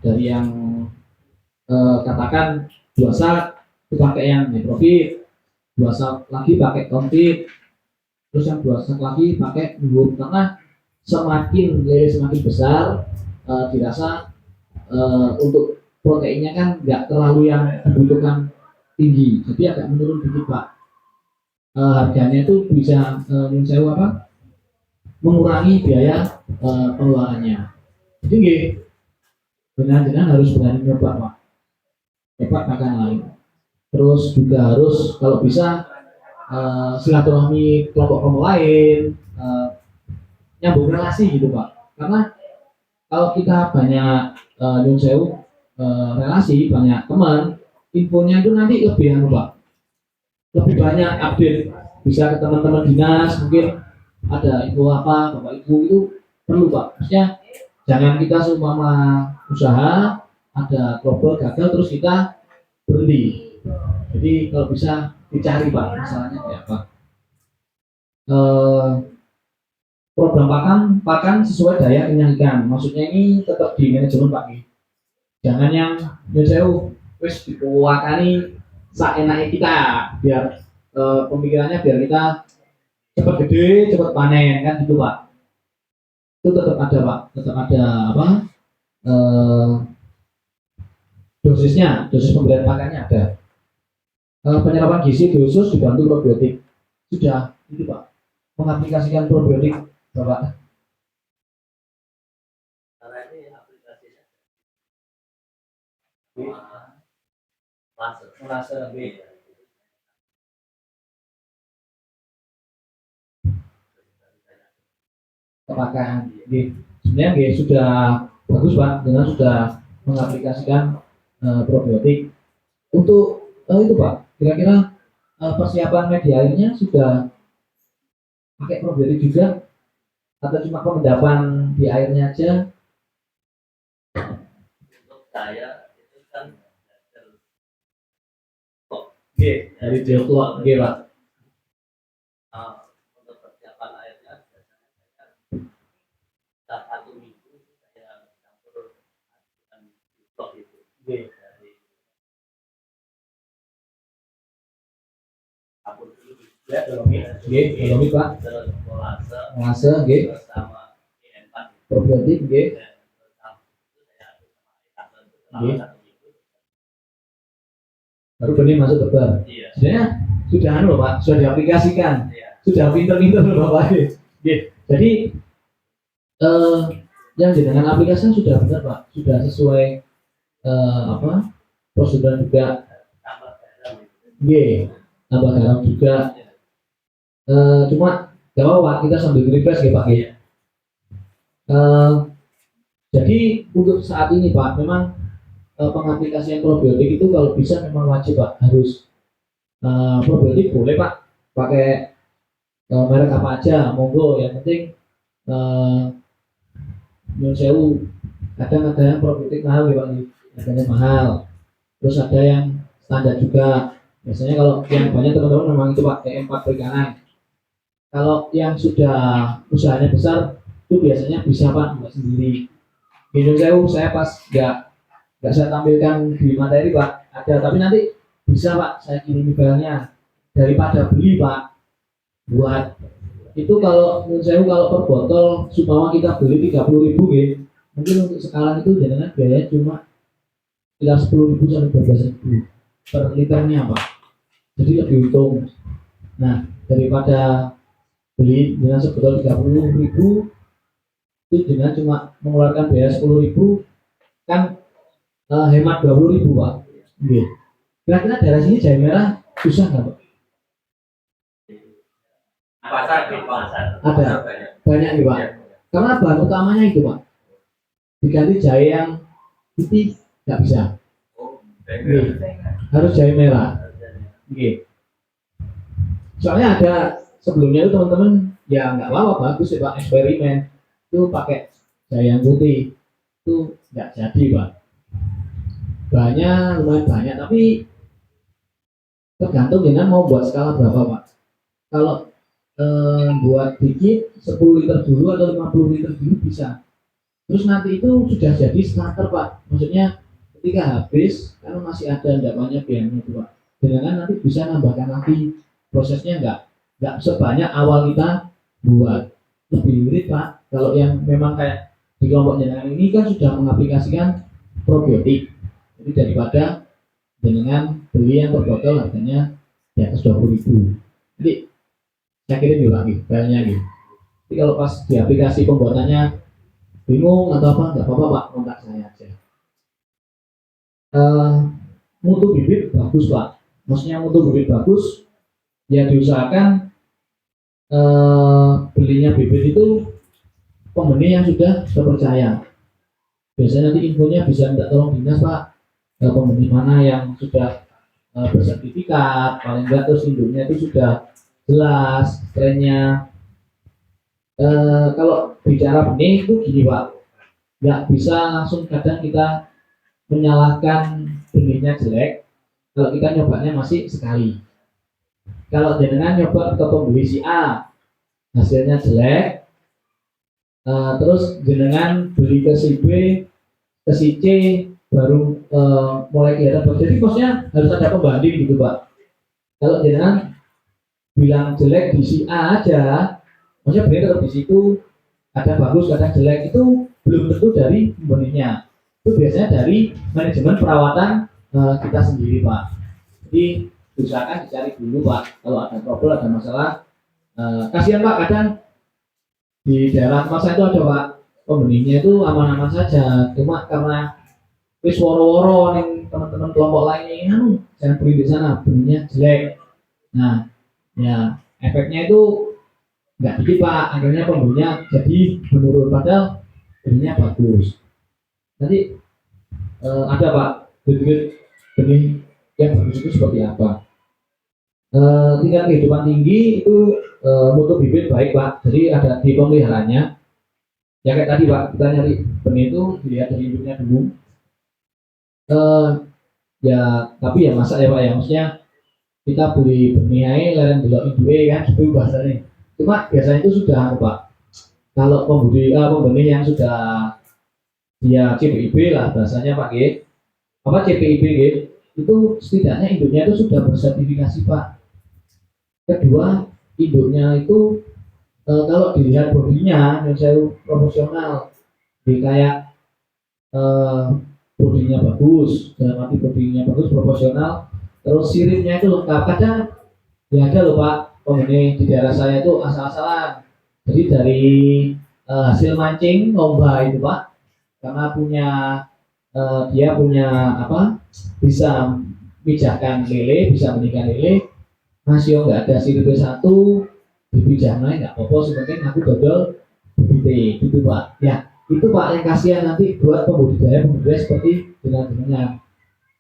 Speaker 4: dari yang katakan 2 sak itu pakai yang high profit, 2 sak lagi pakai konfit, terus yang 2 sak lagi pakai nubuk. Karena semakin besar dirasa untuk proteinnya kan nggak terlalu yang dibutuhkan tinggi, jadi agak menurun dikit Pak. Harganya itu bisa menyewa mengurangi biaya pengeluarannya. Jadi benar-benar harus berani nyoba Pak, nyoba pakan lain. Terus juga harus kalau bisa silaturahmi kelompok lain, nyambung relasi gitu Pak. Karena kalau kita banyak relasi, banyak teman, infonya itu nanti lebih Pak, lebih banyak update. Bisa ke teman-teman dinas, mungkin ada info apa Bapak Ibu itu perlu Pak. Maksudnya jangan kita seumpama usaha ada trouble gagal terus kita berhenti. Jadi kalau bisa dicari Pak masalahnya kayak apa. Program pakan sesuai daya kenyang ikan. Maksudnya ini tetap di manajemen Pak. Jangan yang jauh wis dikuakani seenaknya kita, biar pemikirannya biar kita cepat gede, cepat panen kan gitu Pak. Itu tetap ada Pak, tetap ada dosis pemberian pakannya ada. Penyerapan gizi khusus dibantu probiotik. Sudah, itu Pak. Mengaplikasikan probiotik, Bapak.
Speaker 2: Karena ini aplikasinya
Speaker 4: Merasa kepakan. Sebenarnya sudah bagus Pak, dengan sudah mengaplikasikan probiotik. Untuk itu Pak, kira-kira persiapan media airnya sudah pakai probiotik juga atau cuma pengendapan di airnya aja?
Speaker 2: untuk saya itu kan
Speaker 4: Dari Dioklo, Pak.
Speaker 2: untuk persiapan airnya biasanya saya satu minggu saya campur dengan blok itu dari kapur dulu
Speaker 4: Ya, dolomit Pak.
Speaker 2: terus
Speaker 4: Ngase,
Speaker 2: terus sama E4
Speaker 4: probiotik,
Speaker 2: dan itu saya aduk sama E1 selama satu minggu.
Speaker 4: baru benih masuk tebar.
Speaker 2: Iya.
Speaker 4: Sebenarnya sudah loh Pak, sudah diaplikasikan,
Speaker 2: Iya.
Speaker 4: sudah pinter-pinter loh Bapak. Jadi yang dengan aplikasi sudah benar Pak, sudah sesuai prosedur juga.
Speaker 2: Tambah garam itu.
Speaker 4: Tambah garam juga. Cuma gak apa-apa, kita sambil refresh ya Pak. Jadi untuk saat ini Pak, memang pengaplikasian probiotik itu kalau bisa memang wajib Pak, harus probiotik boleh Pak pakai merek apa aja, monggo, yang penting nyun sewu, kadang ada yang probiotik mahal ya Pak, harganya mahal, terus ada yang standar juga. Biasanya kalau yang banyak teman-teman memang itu Pak E4 perikanan. Kalau yang sudah usahanya besar itu biasanya bisa Pak buat sendiri. Nyun sewu, saya pas nggak saya tampilkan di materi Pak, ada, tapi nanti bisa Pak saya kirim filenya, daripada beli Pak. Buat itu kalau menurut saya kalau per botol supaya kita beli 30.000 gitu, mungkin untuk sekarang itu jangan biayanya cuma sekitar 10.000 sampai 12.000 per liternya Pak, jadi lebih untung. Nah, daripada beli dengan sebotol 30.000 itu dengan cuma mengeluarkan biaya 10.000 kan hemat 20.000 Pak. Kira-kira daerah sini jahe merah susah nggak Pak?
Speaker 2: Pasar di pasar.
Speaker 4: Ada.
Speaker 2: Banyak.
Speaker 4: Banyak nih Pak. Karena bahan utamanya itu Pak. Diganti jahe yang putih nggak bisa.
Speaker 2: Oh,
Speaker 4: Harus jahe merah. Soalnya ada sebelumnya itu teman-teman ya nggak apa-apa, bagus ya Pak, eksperimen itu pakai jahe yang putih itu nggak jadi Pak. Bahannya lumayan banyak, tapi tergantung dengan mau buat skala berapa Pak. Kalau buat dikit 10 liter dulu atau 50 liter dulu bisa. Terus nanti itu sudah jadi starter Pak. Maksudnya ketika habis kan masih ada endapannya biayanya itu Pak. Dengan nanti bisa nambahkan lagi, prosesnya nggak sebanyak awal kita buat. Lebih irit Pak. Kalau yang memang kayak di kelompok jenengan ini kan sudah mengaplikasikan probiotik. Jadi daripada jenengan beli yang per botol harganya di atas 20.000. Jadi saya kirim juga lagi, filenya gitu. Jadi kalau pas di aplikasi pembuatannya bingung atau apa, nggak apa-apa Pak, kontak saya aja. Mutu bibit bagus Pak, maksudnya mutu bibit bagus, ya diusahakan belinya bibit itu pembenih yang sudah terpercaya. Biasanya nanti infonya bisa minta tolong dinas Pak, pembenih mana yang sudah bersertifikat, paling enggak terus induknya itu sudah jelas trennya. Kalau bicara benih itu gini Pak, nggak bisa langsung kadang kita menyalahkan benihnya jelek kalau kita nyobanya masih sekali. Kalau jenengan nyoba ke pembeli si A hasilnya jelek, terus jenengan beli ke si B, ke si C baru mulai kelihatan. Jadi maksudnya harus ada pembanding gitu Pak. Kalau jenengan bilang jelek di si A aja, maksudnya benar di situ ada bagus, ada jelek, itu belum tentu dari pembelinya. itu biasanya dari manajemen perawatan kita sendiri Pak. Jadi usahakan dicari dulu Pak kalau ada trouble, ada masalah. Kasihan Pak, kadang di daerah tempat saya itu ada Pak, pembelinya itu aman-aman saja, cuma karena wis woro-woro nih teman-teman kelompok lainnya jangan beli di sana, belinya jelek. Nah ya efeknya itu nggak dikit Pak, akhirnya pembelinya jadi menurun padahal belinya bagus. Nanti ada Pak benih yang bagus itu seperti apa. Tingkat kehidupan tinggi itu mutu bibit baik Pak, jadi ada di pemeliharanya. Ya kayak tadi Pak, kita nyari benih itu dilihat dari induknya dulu. Ya tapi ya masa ya Pak ya, maksudnya kita beli benih aja leren delok induke kan gitu bahasanya. Cuma biasanya itu sudah Pak, kalau pembeli yang sudah dia CPIB lah bahasanya Pak G, apa CPIB G, itu setidaknya induknya itu sudah bersertifikasi Pak. Kedua, induknya itu kalau dilihat bodinya yang saya proporsional, di kayak bodinya bagus, dalam arti bodinya bagus proporsional, terus siripnya itu lengkap. Kadang ya ada loh Pak, pembeli di daerah saya itu asal-asalan. Jadi dari hasil mancing lomba itu Pak, karena dia punya apa, bisa pijahkan lele, bisa menikah lele, masih nggak ada siripnya satu, dipijahkan nggak apa-apa, sebenarnya aku dodol bibit gitu Pak. Ya itu Pak yang kasihan nanti buat pembudidaya seperti dengan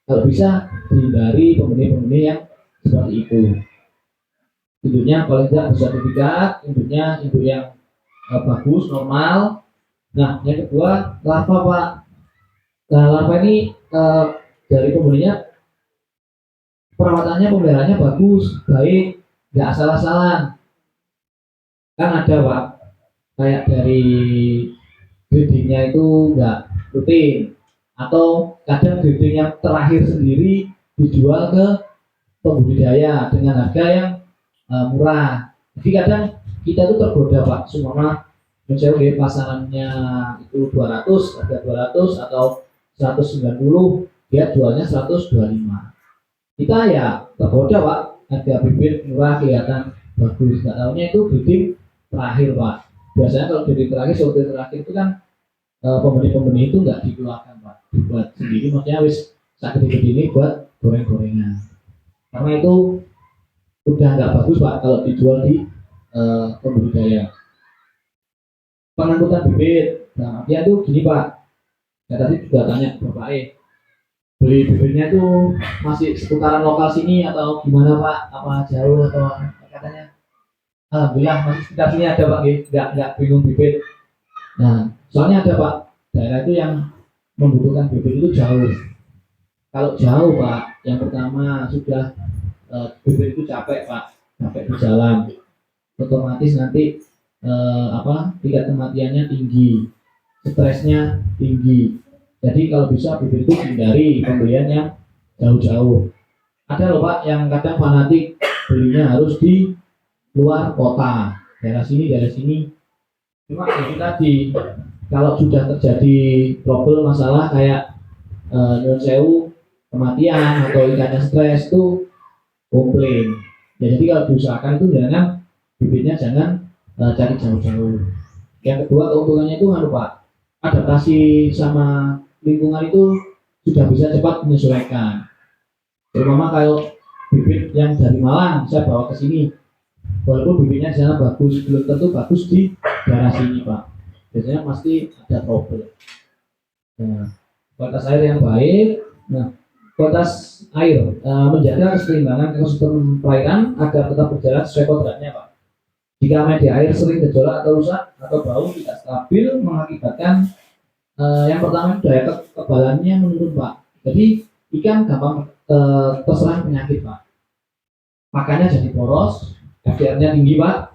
Speaker 4: kalau bisa dihindari pembeli yang seperti itu. Induknya paling tidak bersertifikat, induk yang bagus, normal. Nah yang kedua larva Pak. Nah larva ini dari pembelinya perawatannya, pemeliharaannya bagus, baik, nggak asal-asalan. Kan ada Pak, kayak dari breedingnya itu nggak rutin, atau kadang breeding yang terakhir sendiri dijual ke pembudidaya dengan harga yang murah. Jadi kadang kita tuh tergoda Pak, semua mencari pasangannya itu 200, harga 200 atau 190, dia jualnya 125. Kita ya tergoda Pak, harga bibit murah kelihatan bagus, nggak tahunya itu breeding terakhir Pak. Biasanya kalau breeding terakhir, sortir terakhir itu kan pembeli itu nggak dikeluarkan Pak, dibuat sendiri, maksudnya wis sakit ini buat goreng-gorengan. Karena itu udah nggak bagus Pak kalau dijual di pembudidaya. Pengangkutan bibit, nah artinya tuh gini Pak, ya tadi juga tanya Bapak beli bibitnya tuh masih seputaran lokal sini atau gimana Pak, apa jauh atau katanya alhamdulillah masih sekitar sini ada Pak, nggak bingung bibit. Nah soalnya ada Pak daerah itu yang membutuhkan bibit itu jauh. Kalau jauh Pak, yang pertama sudah bibit itu capek Pak, capek berjalan, otomatis nanti tingkat kematiannya tinggi, stresnya tinggi. Jadi kalau bisa bibit itu hindari pembelian yang jauh-jauh. Ada loh Pak yang kadang fanatik belinya harus di luar kota, daerah sini. Cuma itu tadi, kalau sudah terjadi problem masalah kayak nyun sewu kematian atau ikannya stres itu komplain. Ya, jadi kalau diusahakan itu jangan bibitnya jangan cari jauh-jauh. Yang kedua keuntungannya itu Pak, adaptasi sama lingkungan itu sudah bisa cepat menyesuaikan. Terutama kalau bibit yang dari Malang saya bawa ke sini, walaupun bibitnya di sana bagus, belum tentu bagus di daerah sini Pak. Biasanya pasti ada problem. Nah, kualitas air yang baik. Nah, kualitas air menjaga keseimbangan ekosistem perairan agar tetap berjalan sesuai kodratnya Pak. Jika media air sering gejolak atau rusak atau bau tidak stabil mengakibatkan yang pertama daya kekebalannya menurun Pak. Jadi ikan gampang terserang penyakit Pak. Makannya jadi poros, FDR-nya tinggi Pak.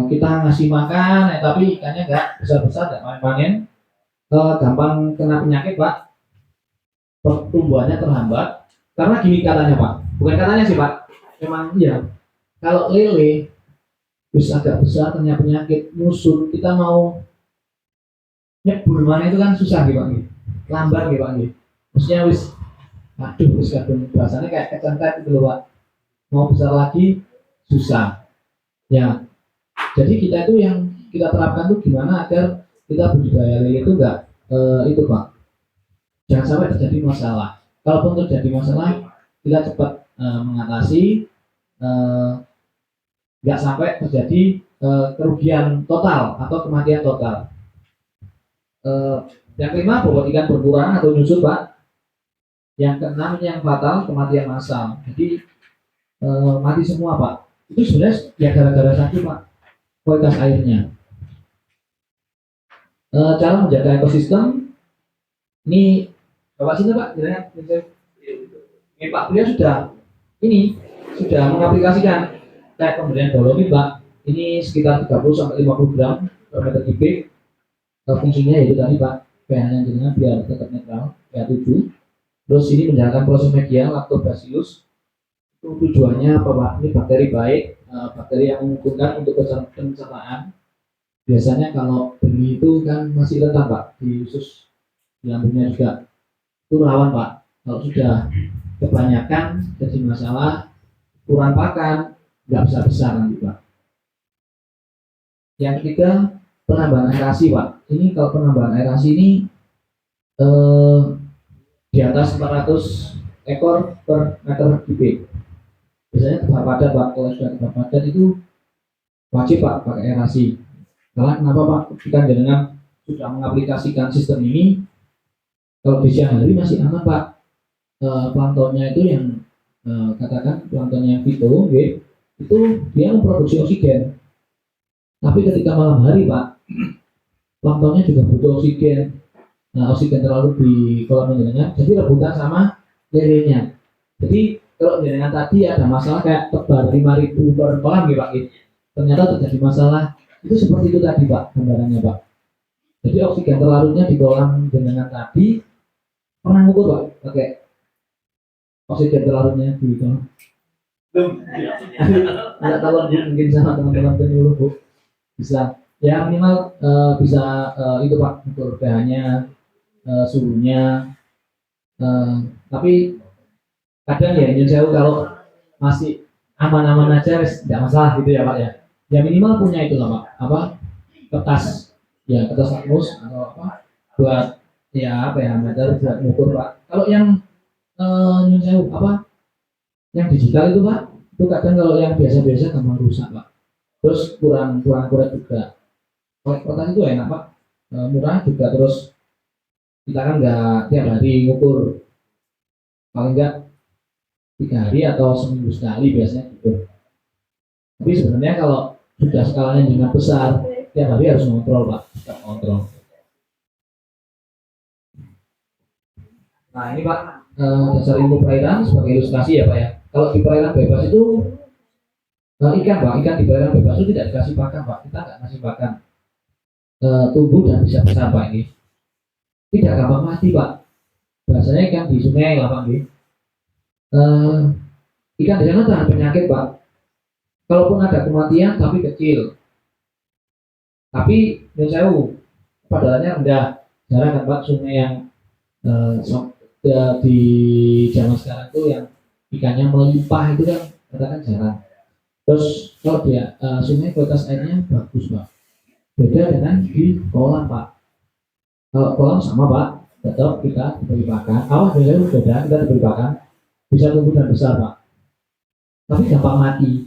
Speaker 4: Kita ngasih makan, tapi ikannya nggak besar-besar, nggak panen, gampang kena penyakit Pak. Pertumbuhannya terhambat. Karena gini katanya Pak, bukan katanya sih Pak, memang iya. Kalau lele bisa agak besar kena penyakit musuh, kita mau nyebur mana itu kan susah gitu Pak. lambat gitu Pak nggih. Maksudnya wis aduh wis kadung bahasanya kayak kecentet gitu loh Pak. Mau besar lagi susah. Ya, jadi kita itu yang kita terapkan tuh gimana agar kita budidaya lele itu enggak itu Pak. Jangan sampai terjadi masalah. Kalaupun terjadi masalah, kita cepat mengatasi nggak sampai terjadi kerugian total atau kematian total. Yang kelima, bobot ikan berkurang atau nyusut Pak. Yang keenam yang fatal, kematian massal. Jadi mati semua Pak. Itu sebenarnya ya gara-gara satu Pak, kualitas airnya. Cara menjaga ekosistem ini Bapak sini Pak, ini Pak Pria sudah mengaplikasikan kayak pemberian dolomit Pak. Ini sekitar 30 sampai 50 gram per meter kubik. Fungsinya yaitu tadi Pak, pH-nya jenengan biar tetap netral, pH 7. Terus ini menjalankan proses media lactobacillus. Itu tujuannya apa Pak? Ini bakteri baik, bakteri yang menguntungkan untuk pencernaan. Biasanya kalau benih itu kan masih rentan Pak, di usus di lambungnya juga itu rawan Pak. Kalau sudah kebanyakan jadi masalah, kurang pakan, nggak besar nanti Pak. Yang ketiga, penambahan aerasi Pak. Ini kalau penambahan aerasi ini di atas 400 ekor per meter kubik. Biasanya tebar padat Pak, kalau sudah tebar padat itu wajib Pak pakai aerasi. Karena kenapa Pak? Kita dengan sudah mengaplikasikan sistem ini, kalau di siang hari masih aman Pak. Planktonnya itu yang katakan planktonnya Vito, okay, itu dia memproduksi oksigen. Tapi ketika malam hari Pak, planktonnya juga butuh oksigen. Nah, oksigen terlalu di kolam jenengan, jadi rebutan sama lelenya. Jadi kalau jenengan tadi ada masalah kayak tebar 5.000 per kolam gitu Pak, ternyata terjadi masalah itu seperti itu tadi Pak gambarannya Pak. Jadi oksigen terlarutnya di kolam jenengan tadi pernah ngukur Pak pakai oksigen terlarutnya di kolam. Nggak tahu mungkin sama teman-teman penyuluh Bu bisa ya minimal bisa itu Pak ukur pH-nya, suhunya. Tapi kadang ya Indonesia kalau masih aman-aman aja tidak masalah gitu ya Pak ya. Ya minimal punya itu lah Pak, apa kertas ya kertas lakmus atau apa buat ya apa ya meter buat mengukur Pak. Kalau yang Indonesia apa yang digital itu Pak, itu kadang kalau yang biasa-biasa gampang rusak Pak. Terus kurang akurat juga. Kalau kertas itu enak Pak, murah juga, terus kita kan nggak tiap hari ngukur, paling nggak 3 hari atau seminggu sekali biasanya gitu. Tapi sebenarnya kalau sudah skalanya dengan besar, tiap hari harus mengontrol Pak, tetap kontrol. Nah ini Pak, dasar ilmu perairan sebagai ilustrasi ya Pak ya. Kalau di perairan bebas itu ikan Pak, ikan di perairan bebas itu tidak dikasih pakan Pak, kita nggak kasih pakan, tumbuh dan bisa besar Pak ini. Tidak gampang mati Pak. Biasanya ikan di sungai lah Pak ini. Ikan di sana tahan penyakit Pak. Kalaupun ada kematian tapi kecil. Tapi menurut padahalnya rendah. Jarang kan Pak sungai yang di zaman sekarang itu yang ikannya melimpah itu kan katakan jarang. Terus kalau dia sungai kualitas airnya bagus Pak. Beda dengan di kolam Pak. Kalau kolam sama Pak, tetap kita diberi pakan. Awas biasanya beda, kita diberi pakan, bisa tumbuh dan besar Pak. Tapi gampang mati.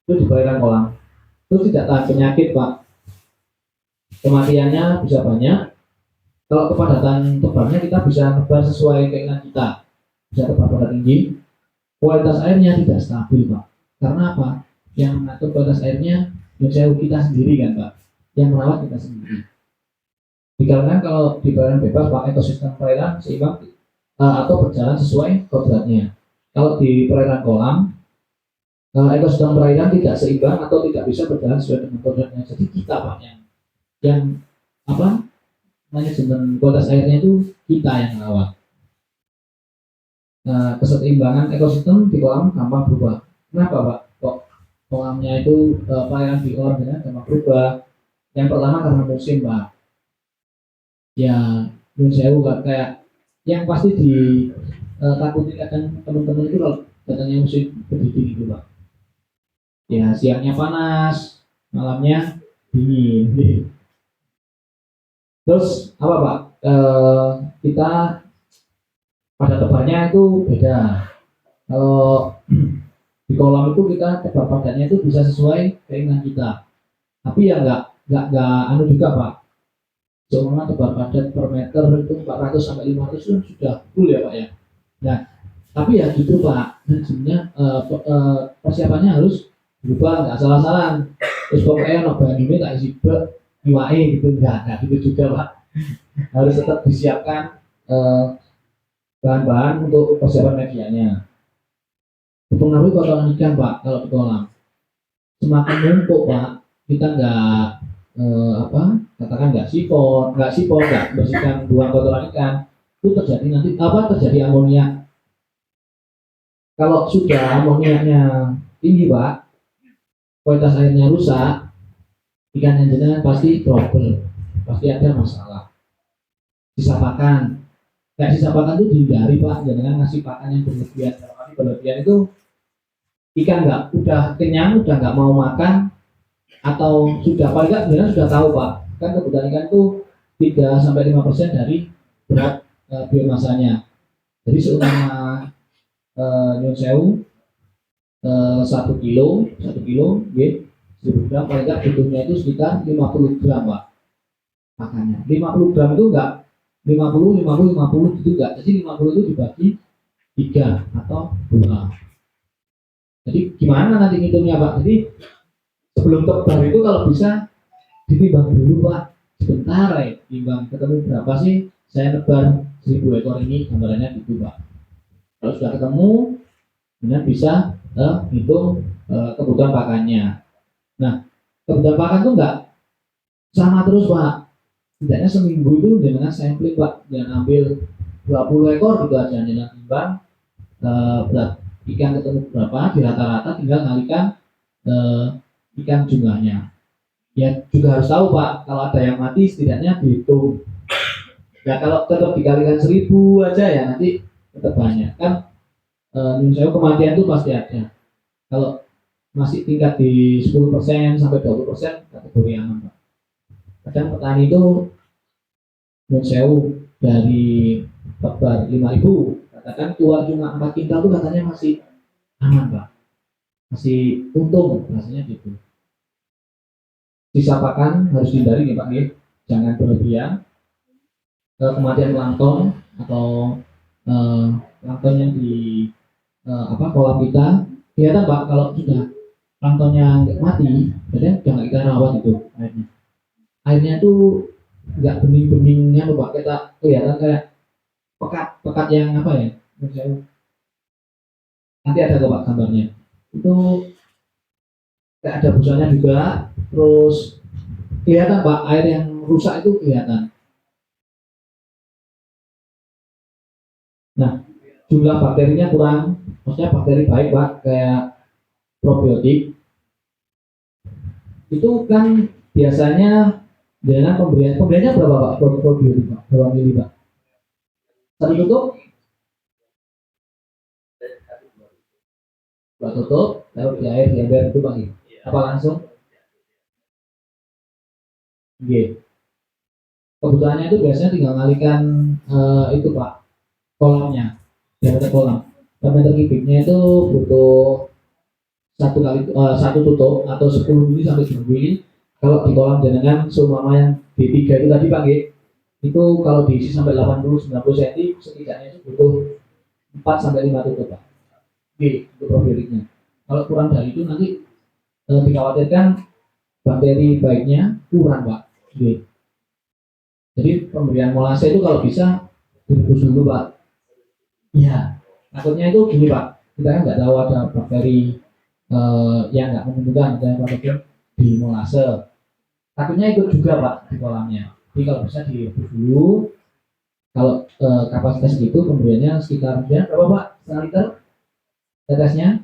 Speaker 4: Itu di perairan kolam. Itu tidak tahan penyakit Pak. Kematiannya bisa banyak. Kalau kepadatan tebarnya kita bisa tebar sesuai keinginan kita. Bisa tebar pada tinggi. Kualitas airnya tidak stabil Pak. Karena apa? Yang mengatur kualitas airnya yang kita sendiri kan Pak. Yang merawat kita sendiri. Dikarenakan kalau di perairan bebas Pak, ekosistem perairan seimbang atau berjalan sesuai kodratnya. Kalau di perairan kolam, ekosistem perairan tidak seimbang atau tidak bisa berjalan sesuai dengan kodratnya. Jadi kita Pak yang apa manajemen kualitas airnya itu kita yang merawat. Keseimbangan ekosistem di kolam gampang berubah. Kenapa Pak? Kok kolamnya itu perairan di kolam gampang berubah? Yang pertama karena musim Pak. Ya Nyun sewu kayak yang pasti di takutin kadang teman-teman itu kalau datangnya musim berdiri gitu Pak. Ya siangnya panas, malamnya dingin. Terus apa Pak? Kita pada tebarnya itu beda. Kalau di kolam itu kita tebar padatnya itu bisa sesuai keinginan kita. Tapi ya nggak anu juga Pak. Cuma tebar padat per meter itu 400 sampai 500 itu sudah full ya Pak ya. Nah, tapi ya gitu Pak. Dan sebenarnya persiapannya harus berubah, nggak salah-salah. Terus pokoknya no bahan ini tak isi bak, iwae gitu nggak gitu juga Pak. Harus tetap disiapkan bahan-bahan untuk persiapan medianya. Mempengaruhi kotoran ikan Pak kalau di kolam. Semakin numpuk Pak, kita nggak katakan nggak bersihkan buang kotoran ikan, itu terjadi nanti terjadi amonia. Kalau sudah amoniaknya tinggi Pak, kualitas airnya rusak, ikan yang jenengan pasti trouble, pasti ada masalah. Sisa pakan, kayak sisa pakan itu dihindari Pak, jangan ngasih pakan yang berlebihan. Kalau berlebihan itu ikan udah kenyang, udah nggak mau makan, atau sudah paling nggak sebenarnya sudah tahu Pak, kan kebutuhan ikan itu 3-5% dari berat biomasanya. Jadi seumpama nyun sewu 1 kilo, gitu, 1000 gram, paling nggak butuhnya itu sekitar 50 gram Pak makannya. 50 gram itu enggak 50 gitu enggak. Jadi 50 itu dibagi 3 atau 2. Jadi gimana nanti ngitungnya Pak? Jadi sebelum tebar itu kalau bisa ditimbang dulu Pak. Sebentar ya, timbang ketemu berapa sih saya tebar 1000 ekor ini, gambarannya gitu Pak. Kalau sudah ketemu, kemudian bisa hitung kebutuhan pakannya. Nah, kebutuhan pakan itu enggak sama terus Pak. Tidaknya seminggu itu dengan sampling Pak, jangan ambil 20 ekor gitu aja, jangan timbang berat ikan ketemu berapa, di rata-rata tinggal kalikan ikan jumlahnya. Ya juga harus tahu Pak, kalau ada yang mati setidaknya dihitung. Ya kalau tetap dikalikan 1000 aja ya nanti tetap banyak kan. Nyun sewu kematian itu pasti ada. Kalau masih tingkat di 10% sampai 20% kategori aman Pak. Kadang petani itu nyun sewu dari tebar 5000, katakan keluar cuma 4 kintal itu katanya masih aman Pak, masih untung rasanya gitu. Sisa pakan harus dihindari nih Pak, jangan berlebihan. Kematian plankton atau plankton yang di kolam kita kelihatan Pak, kalau sudah planktonnya mati, berarti udah nggak kita rawat itu airnya tuh nggak bening-beningnya loh Pak, kita kelihatan kayak pekat yang apa ya, nanti ada kok Pak gambarnya, itu kayak ada busanya juga, terus kelihatan Pak air yang rusak itu kelihatan. Nah, jumlah bakterinya kurang, maksudnya bakteri baik Pak, kayak probiotik itu kan biasanya dengan pemberiannya berapa Pak probiotik Pak, berapa mili Pak? Satu tutup, taruh di air di ember itu Pak, apa langsung? G. Kebutuhannya itu biasanya tinggal ngalikan itu Pak, kolamnya, diameter kolam. Diameter kubiknya itu butuh satu tutup atau 10 mili sampai 20 mili. Kalau di kolam jenengan seumpama yang D3 itu tadi Pak, itu kalau diisi sampai 80-90 cm setidaknya itu butuh 4 sampai 5 tutup Pak. Untuk probiotiknya. Kalau kurang dari itu nanti dikhawatirkan bakteri baiknya kurang Pak. Jadi pemberian molase itu kalau bisa direbus dulu Pak. Iya, takutnya itu gini Pak, kita kan nggak tahu ada bakteri yang nggak menguntungkan, ada bakteri di molase. Takutnya ikut juga Pak di kolamnya. Jadi kalau bisa direbus dulu. Kalau kapasitas gitu pemberiannya sekitar berapa Pak? Setengah liter tetesnya?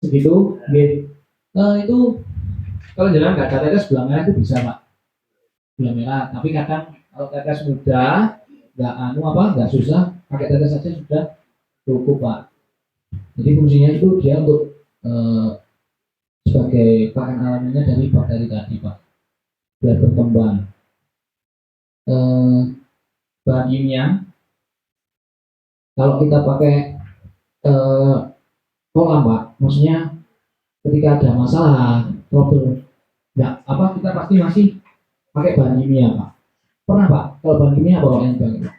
Speaker 4: Segitu, itu kalau jalan nggak ada tetes belang merah itu bisa Pak. gula merah. Tapi kadang kalau tetes muda nggak susah, pakai tetes saja sudah cukup Pak. Jadi fungsinya itu dia untuk sebagai pakan alaminya dari bakteri tadi Pak, biar berkembang. Bahan kimia kalau kita pakai kolam Pak, maksudnya ketika ada masalah trouble kita pasti masih pakai bahan kimia Pak. Pernah Pak kalau bahan kimia apa Pak yang pakai?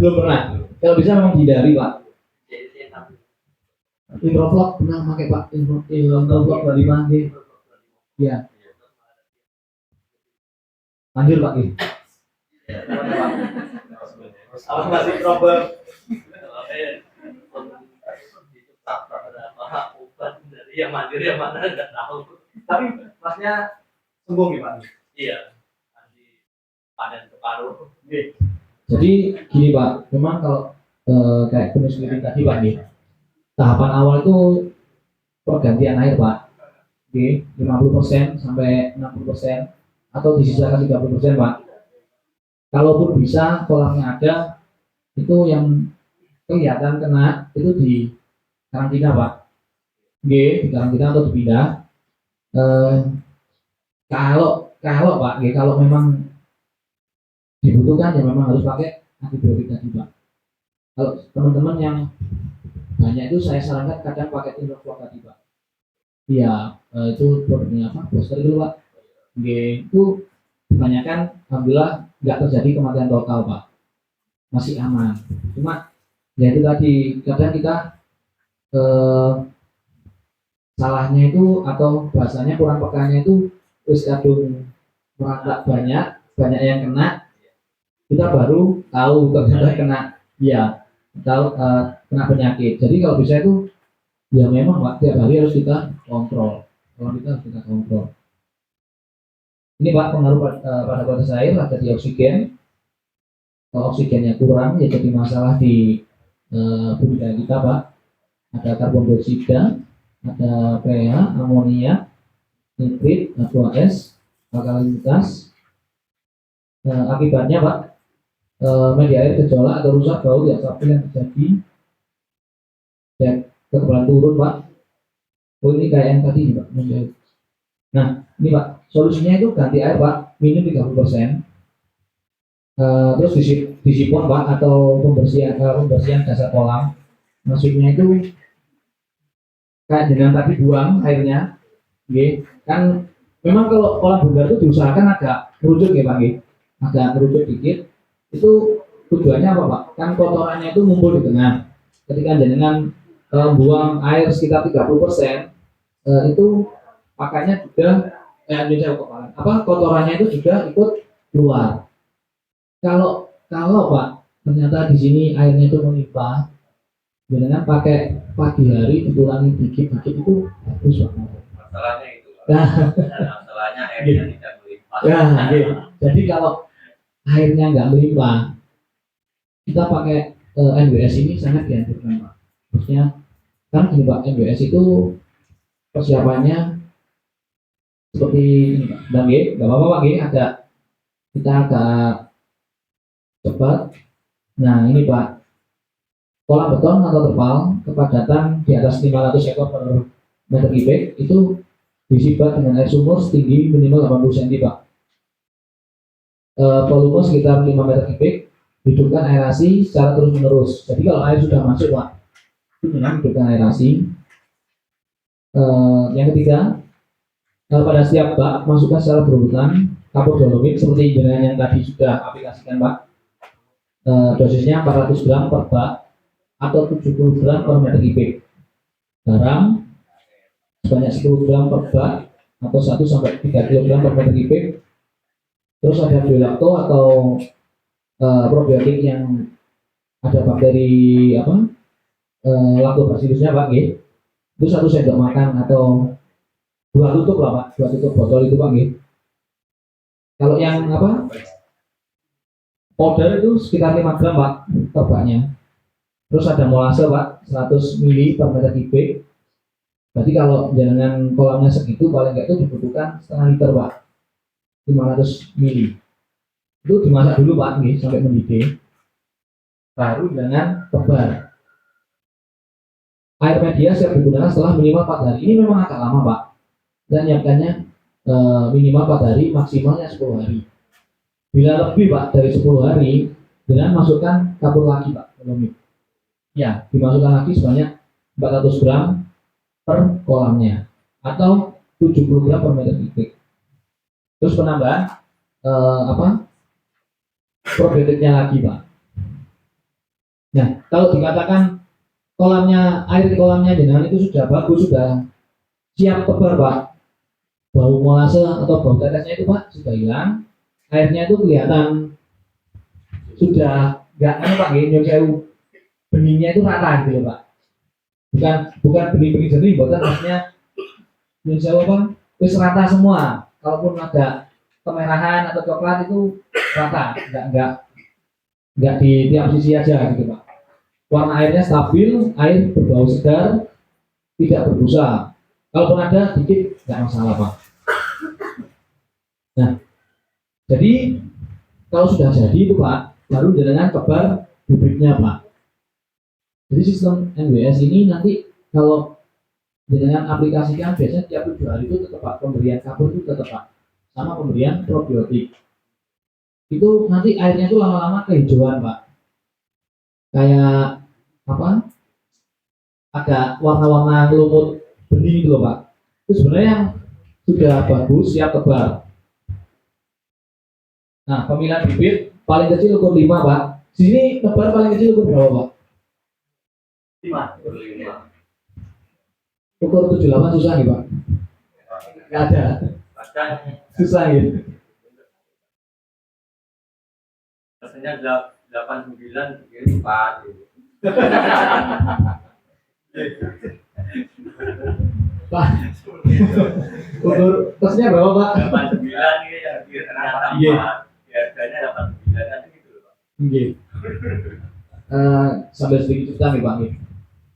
Speaker 4: Belum pernah. Kalau bisa memang dihindari Pak. Improflok pernah pakai Pak, Improflok 25 G. Ya. Lanjut Pak G.
Speaker 2: Apa masih problem? Obat dari yang mandiri yang mana nggak tahu.
Speaker 4: Tapi masnya sembuh nih Pak?
Speaker 2: Iya. Nanti panen separuh.
Speaker 4: Jadi gini Pak, memang kalau kayak jenis keliling tadi Pak nih, tahapan awal itu pergantian air Pak, 50% sampai 60% atau disisakan 30% Pak. Kalaupun bisa kolamnya ada, itu yang kelihatan kena itu di karantina Pak, di karantina atau dipindah. Kalau Pak, kalau memang dibutuhkan ya memang harus pakai antibiotik tadi Pak. Kalau teman-teman yang banyak itu saya sarankan kadang pakai Improflok tadi Pak. Iya, itu produknya apa? Booster dulu Pak. Itu kebanyakan alhamdulillah nggak terjadi kematian total Pak, masih aman. Cuma ya itu tadi kadang kita salahnya itu atau bahasanya kurang pekanya itu terus kadung merangkak banyak yang kena, kita baru tahu ternyata kena kena penyakit. Jadi kalau bisa itu ya memang Pak, tiap hari harus kita kontrol. Kalau kita harus kita kontrol. Ini Pak pengaruh pada kualitas air ada di oksigen. Kalau oksigennya kurang ya jadi masalah di budidaya kita Pak. Ada karbon dioksida, ada pH, amonia, nitrit, H2S, alkalinitas. Akibatnya Pak, media air gejolak atau rusak bau tidak stabil yang terjadi, ya kekebalan turun Pak. Oh ini kayak yang tadi Pak. Nah ini Pak, solusinya itu ganti air Pak, minum 30%. Terus disipon Pak atau pembersihan dasar kolam. Maksudnya itu kayak dengan tadi buang airnya, kan memang kalau kolam bundar itu diusahakan agak merucut ya Pak, agak merucut dikit. Itu tujuannya apa Pak? Kan kotorannya itu ngumpul di tengah. Ketika dengan buang air sekitar 30%, itu makanya juga kotorannya itu juga ikut keluar. Kalau Pak ternyata di sini airnya itu melimpah, dengan pakai pagi hari dikurangi dikit itu bagus Pak.
Speaker 2: Masalahnya itu.
Speaker 4: Nah,
Speaker 2: masalahnya airnya tidak melimpah.
Speaker 4: Ya, jadi kalau airnya nggak melimpah, kita pakai NWS ini sangat dianjurkan Pak. Maksudnya kan gini Pak, NWS itu persiapannya seperti ini Pak. Dan nggak apa-apa Pak, ada kita agak cepat. Nah ini Pak, kolam beton atau terpal kepadatan di atas 500 ekor per meter kubik itu diisi bak dengan air sumur setinggi minimal 80 cm Pak. Volume sekitar 5 meter kubik, hidupkan aerasi secara terus menerus. Jadi kalau air sudah masuk Pak, itu dengan hidupkan aerasi. Yang ketiga, pada setiap bak masukkan secara berurutan kapur dolomit seperti yang tadi sudah aplikasikan Pak. Dosisnya 400 gram per bak atau 70 gram per meter kubik. Garam sebanyak 10 gram per bak atau 1 sampai 3 kg per meter kubik. Terus ada biolakto atau probiotik yang ada bakteri lactobacillusnya Pak, itu 1 sendok makan atau 2 tutup lah Pak, 2 tutup botol itu Pak. Kalau yang powder itu sekitar 5 gram Pak per baknya. Terus ada molase Pak, 100 ml per meter kubik. Berarti kalau jangan kolamnya segitu paling nggak itu dibutuhkan setengah liter Pak, 500 mili. Itu dimasak dulu Pak nih sampai mendidih. Baru dengan tebar. Air media siap digunakan setelah minimal 4 hari. Ini memang agak lama Pak. Dan nyiapkannya minimal 4 hari, maksimalnya 10 hari. Bila lebih Pak dari 10 hari, dengan masukkan kapur lagi Pak. Ya, dimasukkan lagi sebanyak 400 gram per kolamnya atau 70 gram per meter kubik. Terus penambahan probiotiknya lagi Pak. Nah, kalau dikatakan air di kolamnya jenengan itu sudah bagus, sudah siap tebar Pak, bau molase atau bau tetesnya itu Pak sudah hilang, airnya itu kelihatan sudah nggak Pak, nyun sewu, beningnya itu rata gitu Pak. Bukan bening-bening jernih, bukan maksudnya nyun sewu apa? Wis rata semua. Kalaupun ada kemerahan atau coklat itu rata, nggak di tiap sisi aja gitu Pak. Warna airnya stabil, air berbau segar, tidak berbusa. Kalaupun ada dikit nggak masalah Pak. Nah, jadi kalau sudah jadi itu Pak, baru dengan tebar bibitnya Pak. Jadi sistem NWS ini nanti kalau dengan aplikasikan biasanya tiap 7 hari itu tetap Pak, pemberian kapur itu tetap Pak, sama pemberian probiotik. Itu nanti airnya itu lama-lama kehijauan Pak, kayak apa? Ada warna-warna lumut bening itu loh Pak. Itu sebenarnya yang sudah bagus siap tebar. Nah, pemilihan bibit paling kecil ukur 5 Pak. Di sini tebar paling kecil ukur berapa Pak?
Speaker 2: 5.
Speaker 4: Ukur 78 susah nih Pak. Nggak ada. Susah gitu.
Speaker 2: Rasanya 89 ini 4 gitu.
Speaker 4: Pak, ukur tesnya berapa Pak?
Speaker 2: 89 ini yang ternyata 4.
Speaker 4: Iya.
Speaker 2: Harganya 89 kan gitu loh Pak.
Speaker 4: Oke. Sambil sedikit cerita nih Pak.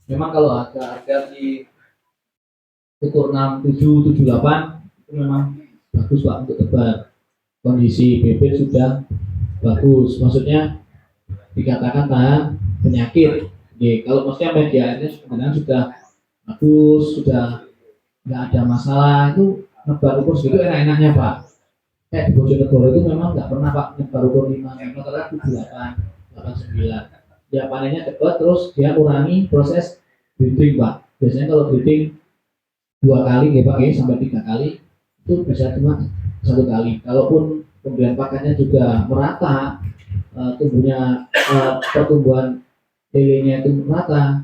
Speaker 4: Memang kalau harga di ukur 6, 7, 7, 8 itu memang bagus Pak untuk tebar. Kondisi bibit sudah bagus, maksudnya dikatakan tahan penyakit. Oke, kalau maksudnya medianya sebenarnya sudah bagus, sudah nggak ada masalah, itu nebar ukur segitu enak-enaknya Pak. Kayak di Bojonegoro itu memang nggak pernah Pak nebar ukur 5, rata-rata 78, 89. Dia panennya cepat, terus dia kurangi proses breeding Pak. Biasanya kalau breeding 2 kali ya Pak, sampai 3 kali itu bisa cuma 1 kali. Kalaupun pemberian pakannya juga merata, tumbuhnya pertumbuhan lelenya itu merata,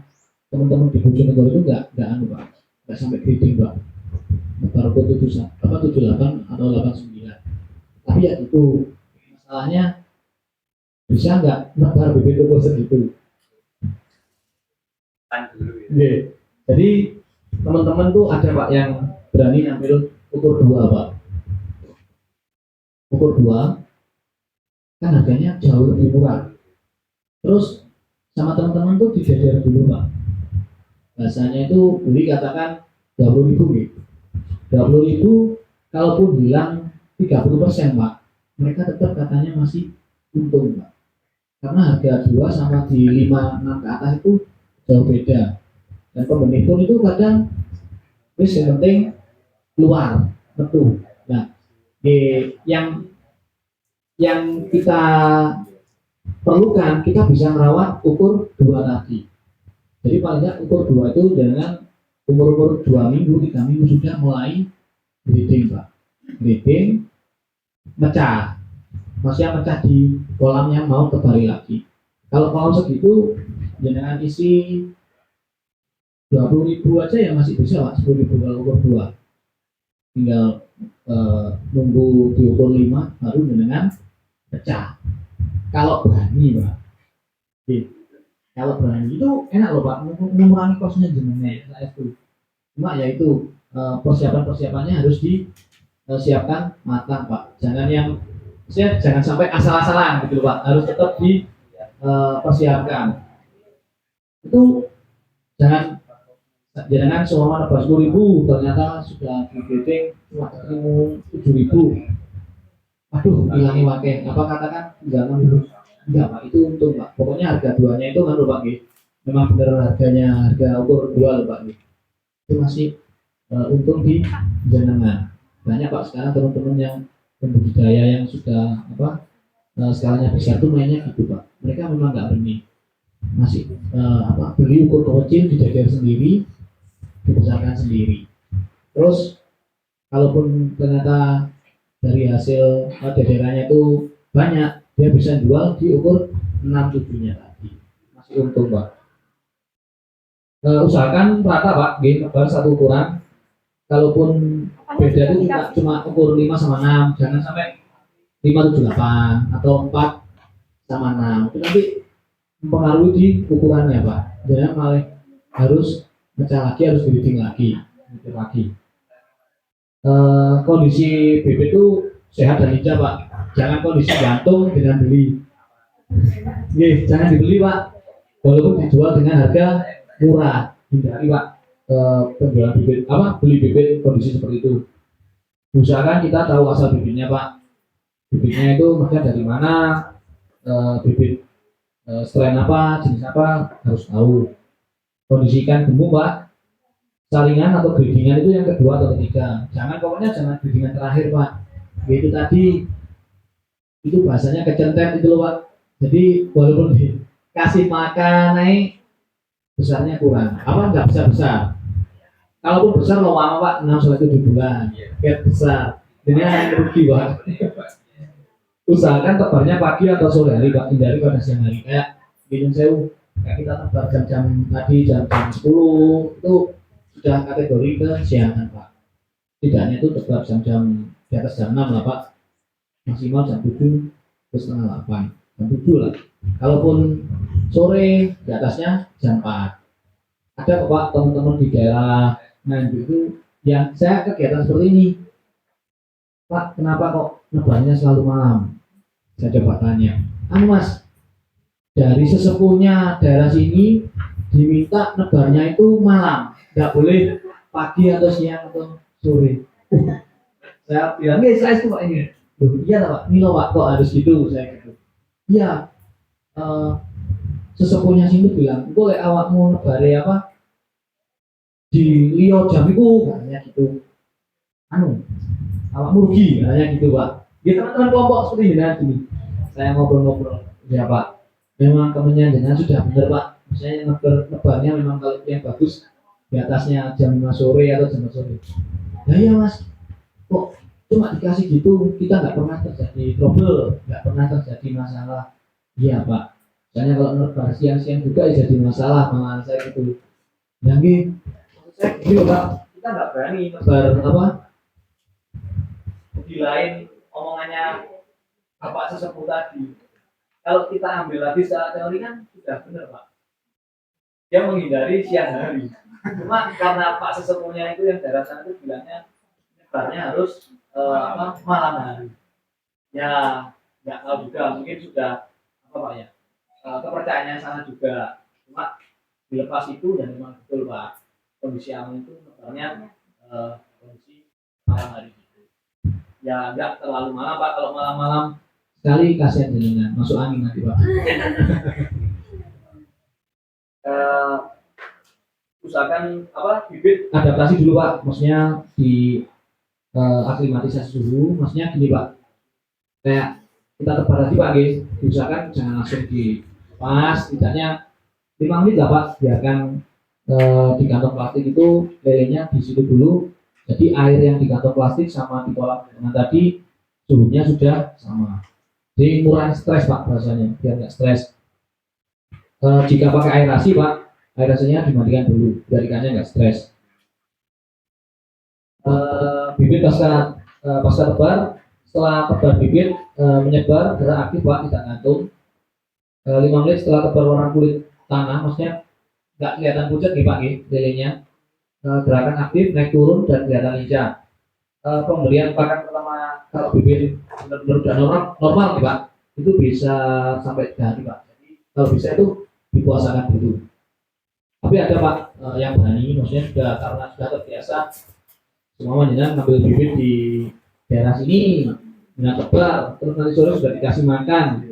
Speaker 4: teman-teman di Bojonegoro itu nggak Pak, nggak sampai breeding Pak. Baru ke 78 atau 89. Tapi ya itu masalahnya, bisa nggak nebar bibit ukur segitu?
Speaker 2: Kan dulu ya.
Speaker 4: Oke. Jadi teman-teman tuh ada Pak yang berani ambil ukur 2 Pak. Ukur 2 kan harganya jauh lebih murah. Terus sama teman-teman tuh dijajar dulu Pak. Bahasanya itu beli katakan 20.000 gitu. 20.000 kalaupun hilang 30% Pak, mereka tetap katanya masih untung Pak. Karena harga 2 sama di 5, 6 ke atas itu jauh beda. Dan pembenih pun itu kadang wis yang penting keluar betul. Nah, yang kita perlukan, kita bisa merawat ukur 2 tadi. Jadi paling nggak ukur 2 itu dengan umur 2 minggu, 3 minggu sudah mulai breeding Pak. Breeding mecah, maksudnya mecah di kolam yang mau kembali lagi. Kalau kolam segitu jangan isi 20.000 aja ya masih bisa Pak, 10.000 kalau ukur 2. Tinggal nunggu diukur 5 baru dengan pecah. Kalau berani Pak, kalau berani itu enak loh Pak, mengurangi kosnya jenengnya itu. Cuma ya itu persiapannya harus disiapkan matang Pak. Jangan sampai asal-asalan gitu loh Pak, harus tetap dipersiapkan. Itu jangan Jangan semua nebak 10.000, ternyata sudah dibidding cuma ketemu 7.000. Aduh, hilangnya wakil. Apa katakan jangan dulu? Enggak pak, itu untung pak. Pokoknya harga duanya itu kan pak, memang benar harganya harga ukur dua pak. Itu masih untung di jenengan. Banyak pak sekarang teman-teman yang pembudidaya yang sudah skalanya besar tuh mainnya gitu pak. Mereka memang nggak berani, masih beli ukur kecil, dijaga sendiri, dibesarkan sendiri. Terus kalaupun ternyata dari hasil daerahnya itu banyak, dia bisa jual di ukur 6-7-nya tadi, masih untung pak. Usahakan rata pak, baru satu ukuran. Kalaupun beda itu tidak cuma ukur 5 sama 6, jangan sampai 5-7-8 atau 4 sama 6. Itu nanti mempengaruhi di ukurannya pak. Jangan malah harus pecah lagi, harus breeding lagi. Kondisi bibit itu sehat dan lincah pak. Jangan kondisi jantung dengan beli. Jangan dibeli pak. Walaupun dijual dengan harga murah, hindari pak penjualan bibit beli bibit kondisi seperti itu. Usahakan kita tahu asal bibitnya pak. Bibitnya itu maksudnya dari mana, bibit strain apa, jenis apa, harus tahu. Kondisikan gemuk pak, salingan atau breedingan itu yang kedua atau ketiga. Jangan breedingan terakhir pak. Itu tadi itu bahasanya kecentet itu loh pak. Jadi walaupun dikasih makan naik, besarnya kurang. Nggak bisa besar. Kalaupun besar lama pak 6-7 bulan, biar besar. Ini rugi pak. Usahakan tebarnya pagi atau sore hari pak, hindari pada siang hari. Kayak minum sewu, kayak kita tebar jam-jam tadi jam 10 itu sudah kategori kesiangan pak. Tidaknya itu tebar jam-jam di atas jam 6 lah pak, maksimal jam 7 ke setengah 8, jam 7 lah. Kalaupun sore di atasnya jam 4. Ada pak teman-teman di daerah Nganjuk itu yang saya kegiatan seperti ini. Pak, kenapa kok nebarnya selalu malam? Saya coba tanya, mas, dari sesepuhnya daerah sini diminta nebarnya itu malam, nggak boleh pagi atau siang atau sore. Saya bilang, saya suka ini. Iya pak, ini loh pak, kok harus gitu? Saya gitu. Iya, sesepuhnya sini bilang, boleh awakmu nebare di Lio jam itu, katanya gitu. Awakmu rugi, katanya gitu pak. Ya teman-teman kelompok seperti ini. Saya ngobrol-ngobrol, ya pak. Memang kemenyan jenengan sudah benar pak. Misalnya nebarnya memang kalau yang bagus di atasnya jam 5 sore atau jam 5 sore. Ya iya mas, kok cuma dikasih gitu, kita nggak pernah terjadi trouble, nggak pernah terjadi masalah. Iya pak. Misalnya kalau nebar siang-siang juga ya jadi masalah, malah saya gitu. Yang saya gitu pak, kita nggak berani nebar dilain omongannya Bapak sesepuh tadi. Kalau kita ambil lagi secara teori kan sudah benar pak. Dia menghindari siang hari. Cuma karena Pak sesepuhnya itu yang daerah sana itu bilangnya nebarnya harus malam hari. Ya nggak tahu juga, mungkin sudah pak ya, kepercayaannya sana juga. Cuma dilepas itu dan memang betul pak, kondisi aman itu nebarnya kondisi malam hari. Ya enggak terlalu malam pak, kalau malam-malam sekali kasihan jenengan, masuk angin nanti pak. Usahakan bibit adaptasi dulu pak, maksudnya di aklimatisasi dulu, maksudnya gini pak, kayak kita tebar tadi pak, diusahakan jangan langsung dilepas, tidaknya 5 menit lah pak, biarkan di kantong plastik itu lelenya di situ dulu. Jadi air yang di kantong plastik sama di kolam renang tadi suhunya sudah sama. Jadi mengurangi stres pak rasanya, biar nggak stres. Jika pakai aerasi pak, aerasinya dimatikan dulu, biar ikannya nggak stres. Bibit pasca tebar, setelah tebar bibit menyebar gerak aktif pak, tidak gantung. 5 menit setelah tebar warna kulit tanah, maksudnya nggak kelihatan pucat nih pak, lelenya. Gerakan aktif, naik turun dan kelihatan lincah. Pemberian pakan pertama kalau bibit benar-benar normal nih pak, itu bisa sampai 3 hari pak. Jadi kalau bisa itu dipuasakan dulu. Tapi ada Pak yang berani, maksudnya karena sudah terbiasa semua jenengan ngambil bibit di daerah sini dengan tebar, terus nanti sore sudah dikasih makan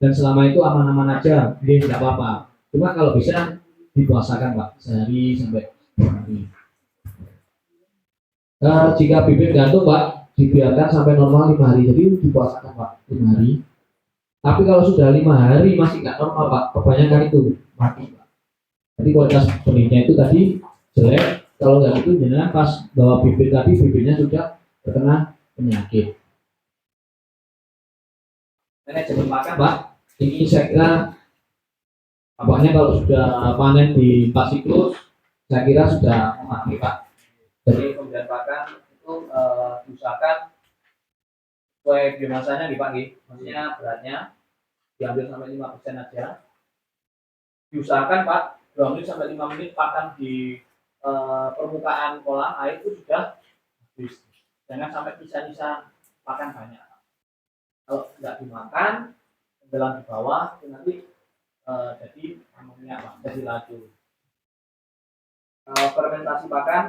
Speaker 4: dan selama itu aman-aman aja, dia tidak apa-apa. Cuma kalau bisa dipuasakan Pak, sehari sampai 2 hari. Jika bibit gantung Pak, dibiarkan sampai normal 5 hari, jadi dipuasakan Pak 5 hari. Tapi kalau sudah 5 hari masih nggak normal Pak, kebanyakan itu mati Pak. Jadi kualitas benihnya itu tadi jelek. Kalau nggak gitu jenengan pas bawa bibit tadi, bibitnya sudah terkena penyakit. Manajemen makan Pak, ini saya kira apanya kalau sudah panen di 4 siklus, saya kira sudah mati Pak. Jadi pemberian pakan itu diusahakan sesuai biomasanya nih Pak, maksudnya beratnya diambil sampai 5% aja. Diusahakan Pak 2 menit sampai 5 menit pakan di permukaan kolam air itu sudah habis. Jangan sampai sisa-sisa pakan banyak. Kalau tidak dimakan, tenggelam di bawah itu nanti jadi amonia Pak, jadi laju. Fermentasi pakan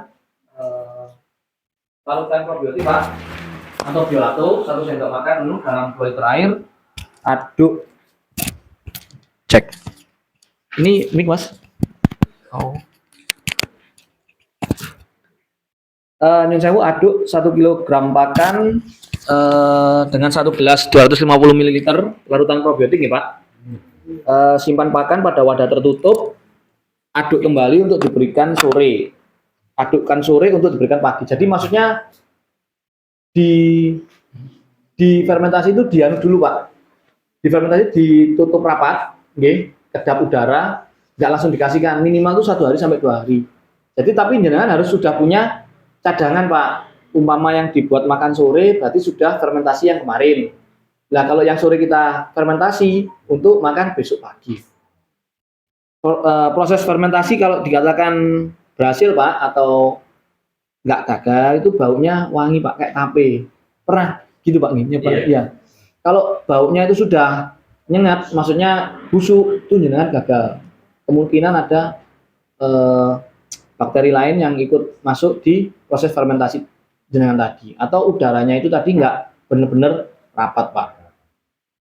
Speaker 4: larutan probiotik Pak atau biolato 1 sendok makan penuh dalam 2 liter air, aduk. Cek ini mic Mas. Nyun sewu, aduk 1 kilogram pakan dengan 1 gelas 250 ml larutan probiotik ya Pak. Simpan pakan pada wadah tertutup, aduk kembali untuk diberikan sore. Adukkan sore untuk diberikan pagi. Jadi maksudnya di fermentasi itu dianu dulu Pak. Di fermentasi ditutup rapat, kedap udara, nggak langsung dikasihkan. Minimal itu 1 hari sampai 2 hari. Jadi tapi jenengan harus sudah punya cadangan Pak. Umpama yang dibuat makan sore berarti sudah fermentasi yang kemarin. Nah kalau yang sore kita fermentasi untuk makan besok pagi. Proses fermentasi kalau dikatakan berhasil Pak atau nggak gagal itu baunya wangi Pak, kayak tape. Pernah gitu Pak nyoba? Iya. Kalau baunya itu sudah nyengat, maksudnya busuk, itu jenengan gagal. Kemungkinan ada bakteri lain yang ikut masuk di proses fermentasi jenengan tadi, atau udaranya itu tadi nggak benar-benar rapat Pak.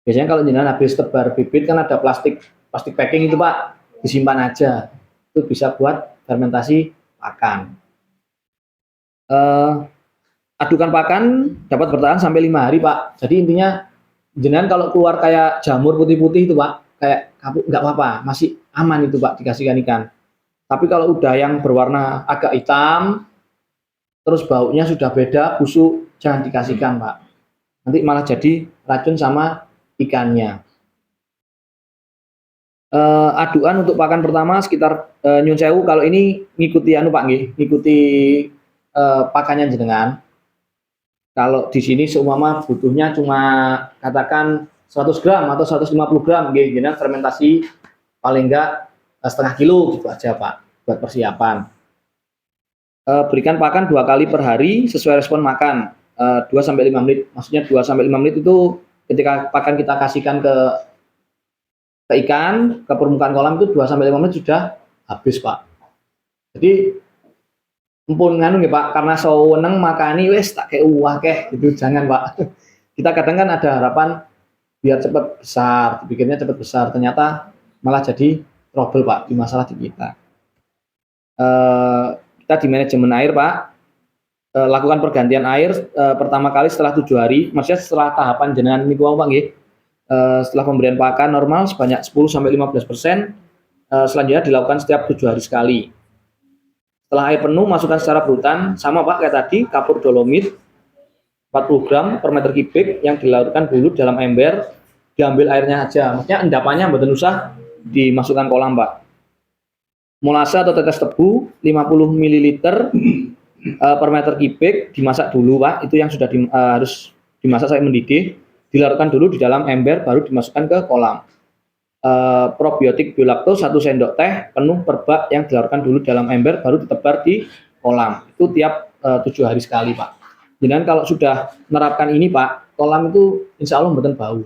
Speaker 4: Biasanya kalau jenengan habis tebar bibit kan ada plastik packing itu Pak, disimpan aja, itu bisa buat fermentasi pakan. Adukan pakan dapat bertahan sampai 5 hari Pak. Jadi intinya jenengan kalau keluar kayak jamur putih-putih itu Pak, kayak kapuk nggak apa-apa, masih aman itu Pak dikasihkan ikan. Tapi kalau udah yang berwarna agak hitam, terus baunya sudah beda, busuk, jangan dikasihkan Pak. Nanti malah jadi racun sama ikannya. Aduan untuk pakan pertama sekitar nyun sewu, kalau ini ngikuti anu Pak ngikuti pakannya jenengan. Kalau di sini seumpama butuhnya cuma katakan 100 gram atau 150 gram jenengan fermentasi paling enggak setengah kilo gitu aja Pak buat persiapan. Berikan pakan 2 kali per hari sesuai respon makan 2-5 menit. Maksudnya 2-5 menit itu ketika pakan kita kasihkan ke ikan, ke permukaan kolam itu 2-5 menit sudah habis Pak. Jadi empun nganu nggih Pak, karena seneng makani wis tak kayak keh gitu, jangan Pak. Kita kadang kan ada harapan biar cepat besar, dipikirnya cepat besar, ternyata malah jadi trouble Pak di masalah di kita. Kita di manajemen air Pak, lakukan pergantian air pertama kali setelah 7 hari, maksudnya setelah tahapan jenengan niku Pak nggih. Setelah pemberian pakan normal sebanyak 10-15%, selanjutnya dilakukan setiap 7 hari sekali. Setelah air penuh, masukkan secara berurutan, sama Pak kayak tadi, kapur dolomit 40 gram per meter kubik yang dilarutkan dulu dalam ember, diambil airnya aja, maksudnya endapannya mboten usah dimasukkan kolam Pak. Molase atau tetes tebu 50 ml per meter kubik dimasak dulu Pak, itu yang sudah harus dimasak sampai mendidih, dilarutkan dulu di dalam ember baru dimasukkan ke kolam. Probiotik biolakto 1 sendok teh penuh per bak yang dilarutkan dulu dalam ember baru ditebar di kolam. Itu tiap 7 hari sekali Pak. Jadi kalau sudah menerapkan ini Pak, kolam itu insya Allah mboten bau,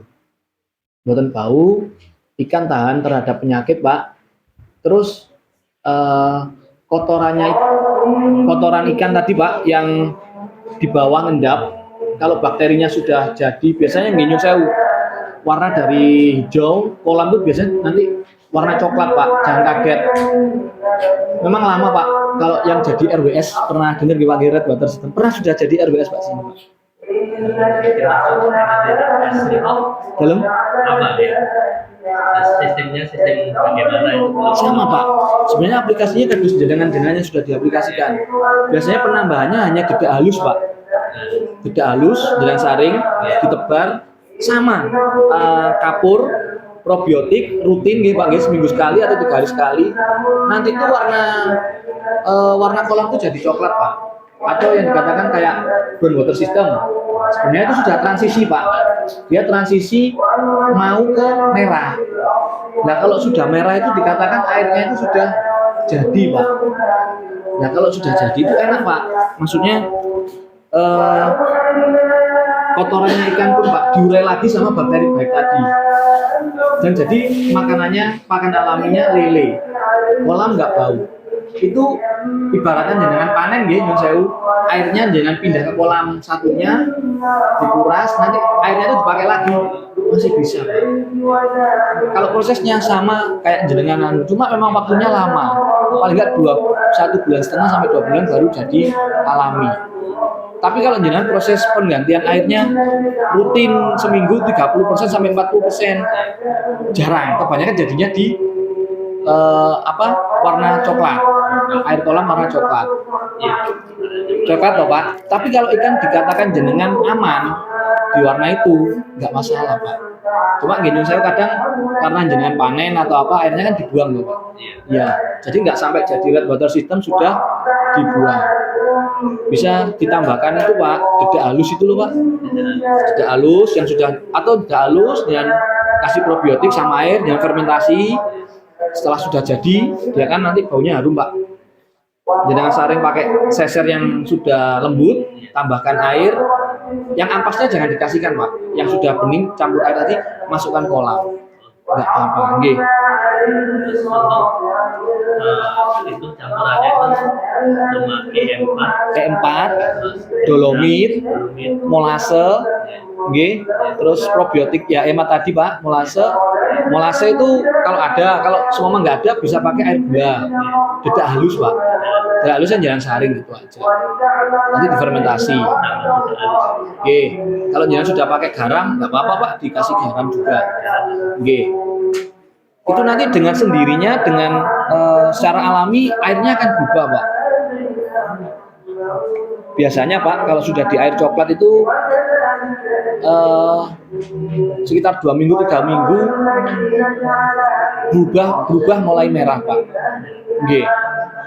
Speaker 4: ikan tahan terhadap penyakit Pak. Terus eh, kotoran ikan tadi Pak yang di bawah ngendap. Kalau bakterinya sudah jadi, biasanya nggih nyun sewu, warna dari hijau kolam itu biasanya nanti warna coklat Pak, jangan kaget. Memang lama Pak. Kalau yang jadi RWS pernah dengar di Red Water System, pernah sudah jadi RWS Pak sini Pak. Dalam
Speaker 2: apa ya? Sistemnya sistem bagaimana itu?
Speaker 4: sama Pak. Sebenarnya aplikasinya kan jenengan-jenengannya sudah diaplikasikan. Biasanya penambahannya hanya geda halus Pak. Geda halus, jenang saring, ditebar, sama kapur, probiotik rutin gitu Pak, seminggu sekali atau 3 hari sekali. Nanti itu warna kolam itu jadi coklat Pak. Atau yang dikatakan kayak brown water system. Sebenarnya itu sudah transisi Pak. Dia transisi mau ke merah. Nah kalau sudah merah itu dikatakan airnya itu sudah jadi Pak. Nah kalau sudah jadi itu enak Pak. Maksudnya kotorannya ikan pun Pak diurai lagi sama bakteri baik tadi. Dan jadi makanannya, pakan alaminya lele. Kolam nggak bau. Itu ibaratnya jenengan panen nggih nyun sewu, airnya jenengan pindah ke kolam satunya, dikuras, nanti airnya itu dipakai lagi, masih bisa Pak. Kalau prosesnya sama kayak jenengan, cuma memang waktunya lama, paling nggak 1,5 bulan sampai 2 bulan baru jadi alami. Tapi kalau jenengan proses penggantian airnya rutin seminggu 30% sampai 40%, jarang, kebanyakan jadinya di warna coklat, air kolam warna coklat. Coklat toh Pak. Tapi kalau ikan dikatakan jenengan aman di warna itu nggak masalah Pak. Cuma gini saya kadang karena jenengan panen atau apa airnya kan dibuang loh Pak. Ya, jadi nggak sampai jadi red water system sudah dibuang. Bisa ditambahkan itu Pak, dedak halus itu loh Pak. Dedak halus yang sudah atau dedak halus dan kasih probiotik sama air dan fermentasi. Setelah sudah jadi, dia kan nanti baunya harum Pak. Jangan saring pakai seser yang sudah lembut, tambahkan air. Yang ampasnya jangan dikasihkan Pak. Yang sudah bening campur air tadi masukkan kolam. Enggak apa-apa, nggih.
Speaker 2: Terus untuk itu campurannya itu cuma P4,
Speaker 4: dolomit, molase, nggih. Terus probiotik ya emat tadi Pak, molase itu kalau ada, kalau semua nggak ada bisa pakai air gula, dedak halus Pak. Dedak halus kan jangan saring gitu aja. Nanti difermentasi. Oke, kalau jangan sudah pakai garam nggak apa-apa Pak, dikasih garam juga. Oke. Itu nanti dengan sendirinya dengan secara alami airnya akan berubah Pak. Biasanya Pak kalau sudah di air coklat itu sekitar 2 minggu 3 minggu berubah mulai merah Pak. Oke.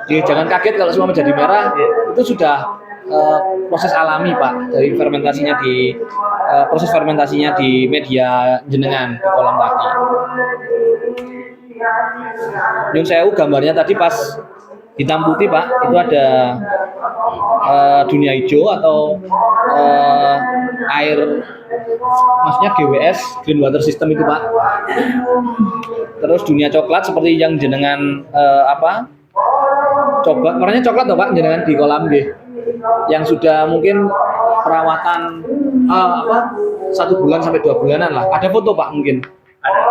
Speaker 4: Jadi jangan kaget kalau semua menjadi merah, itu sudah proses alami Pak dari fermentasinya proses fermentasinya di media jenengan di kolam tadi. Nyun sewu gambarnya tadi pas hitam putih Pak, itu ada dunia hijau atau air, maksudnya GWS Green Water System itu Pak. Terus dunia coklat seperti yang jenengan coba warnanya coklat toh Pak jenengan di kolam deh, yang sudah mungkin perawatan 1 bulan sampai 2 bulanan lah. Ada foto Pak mungkin? Ada.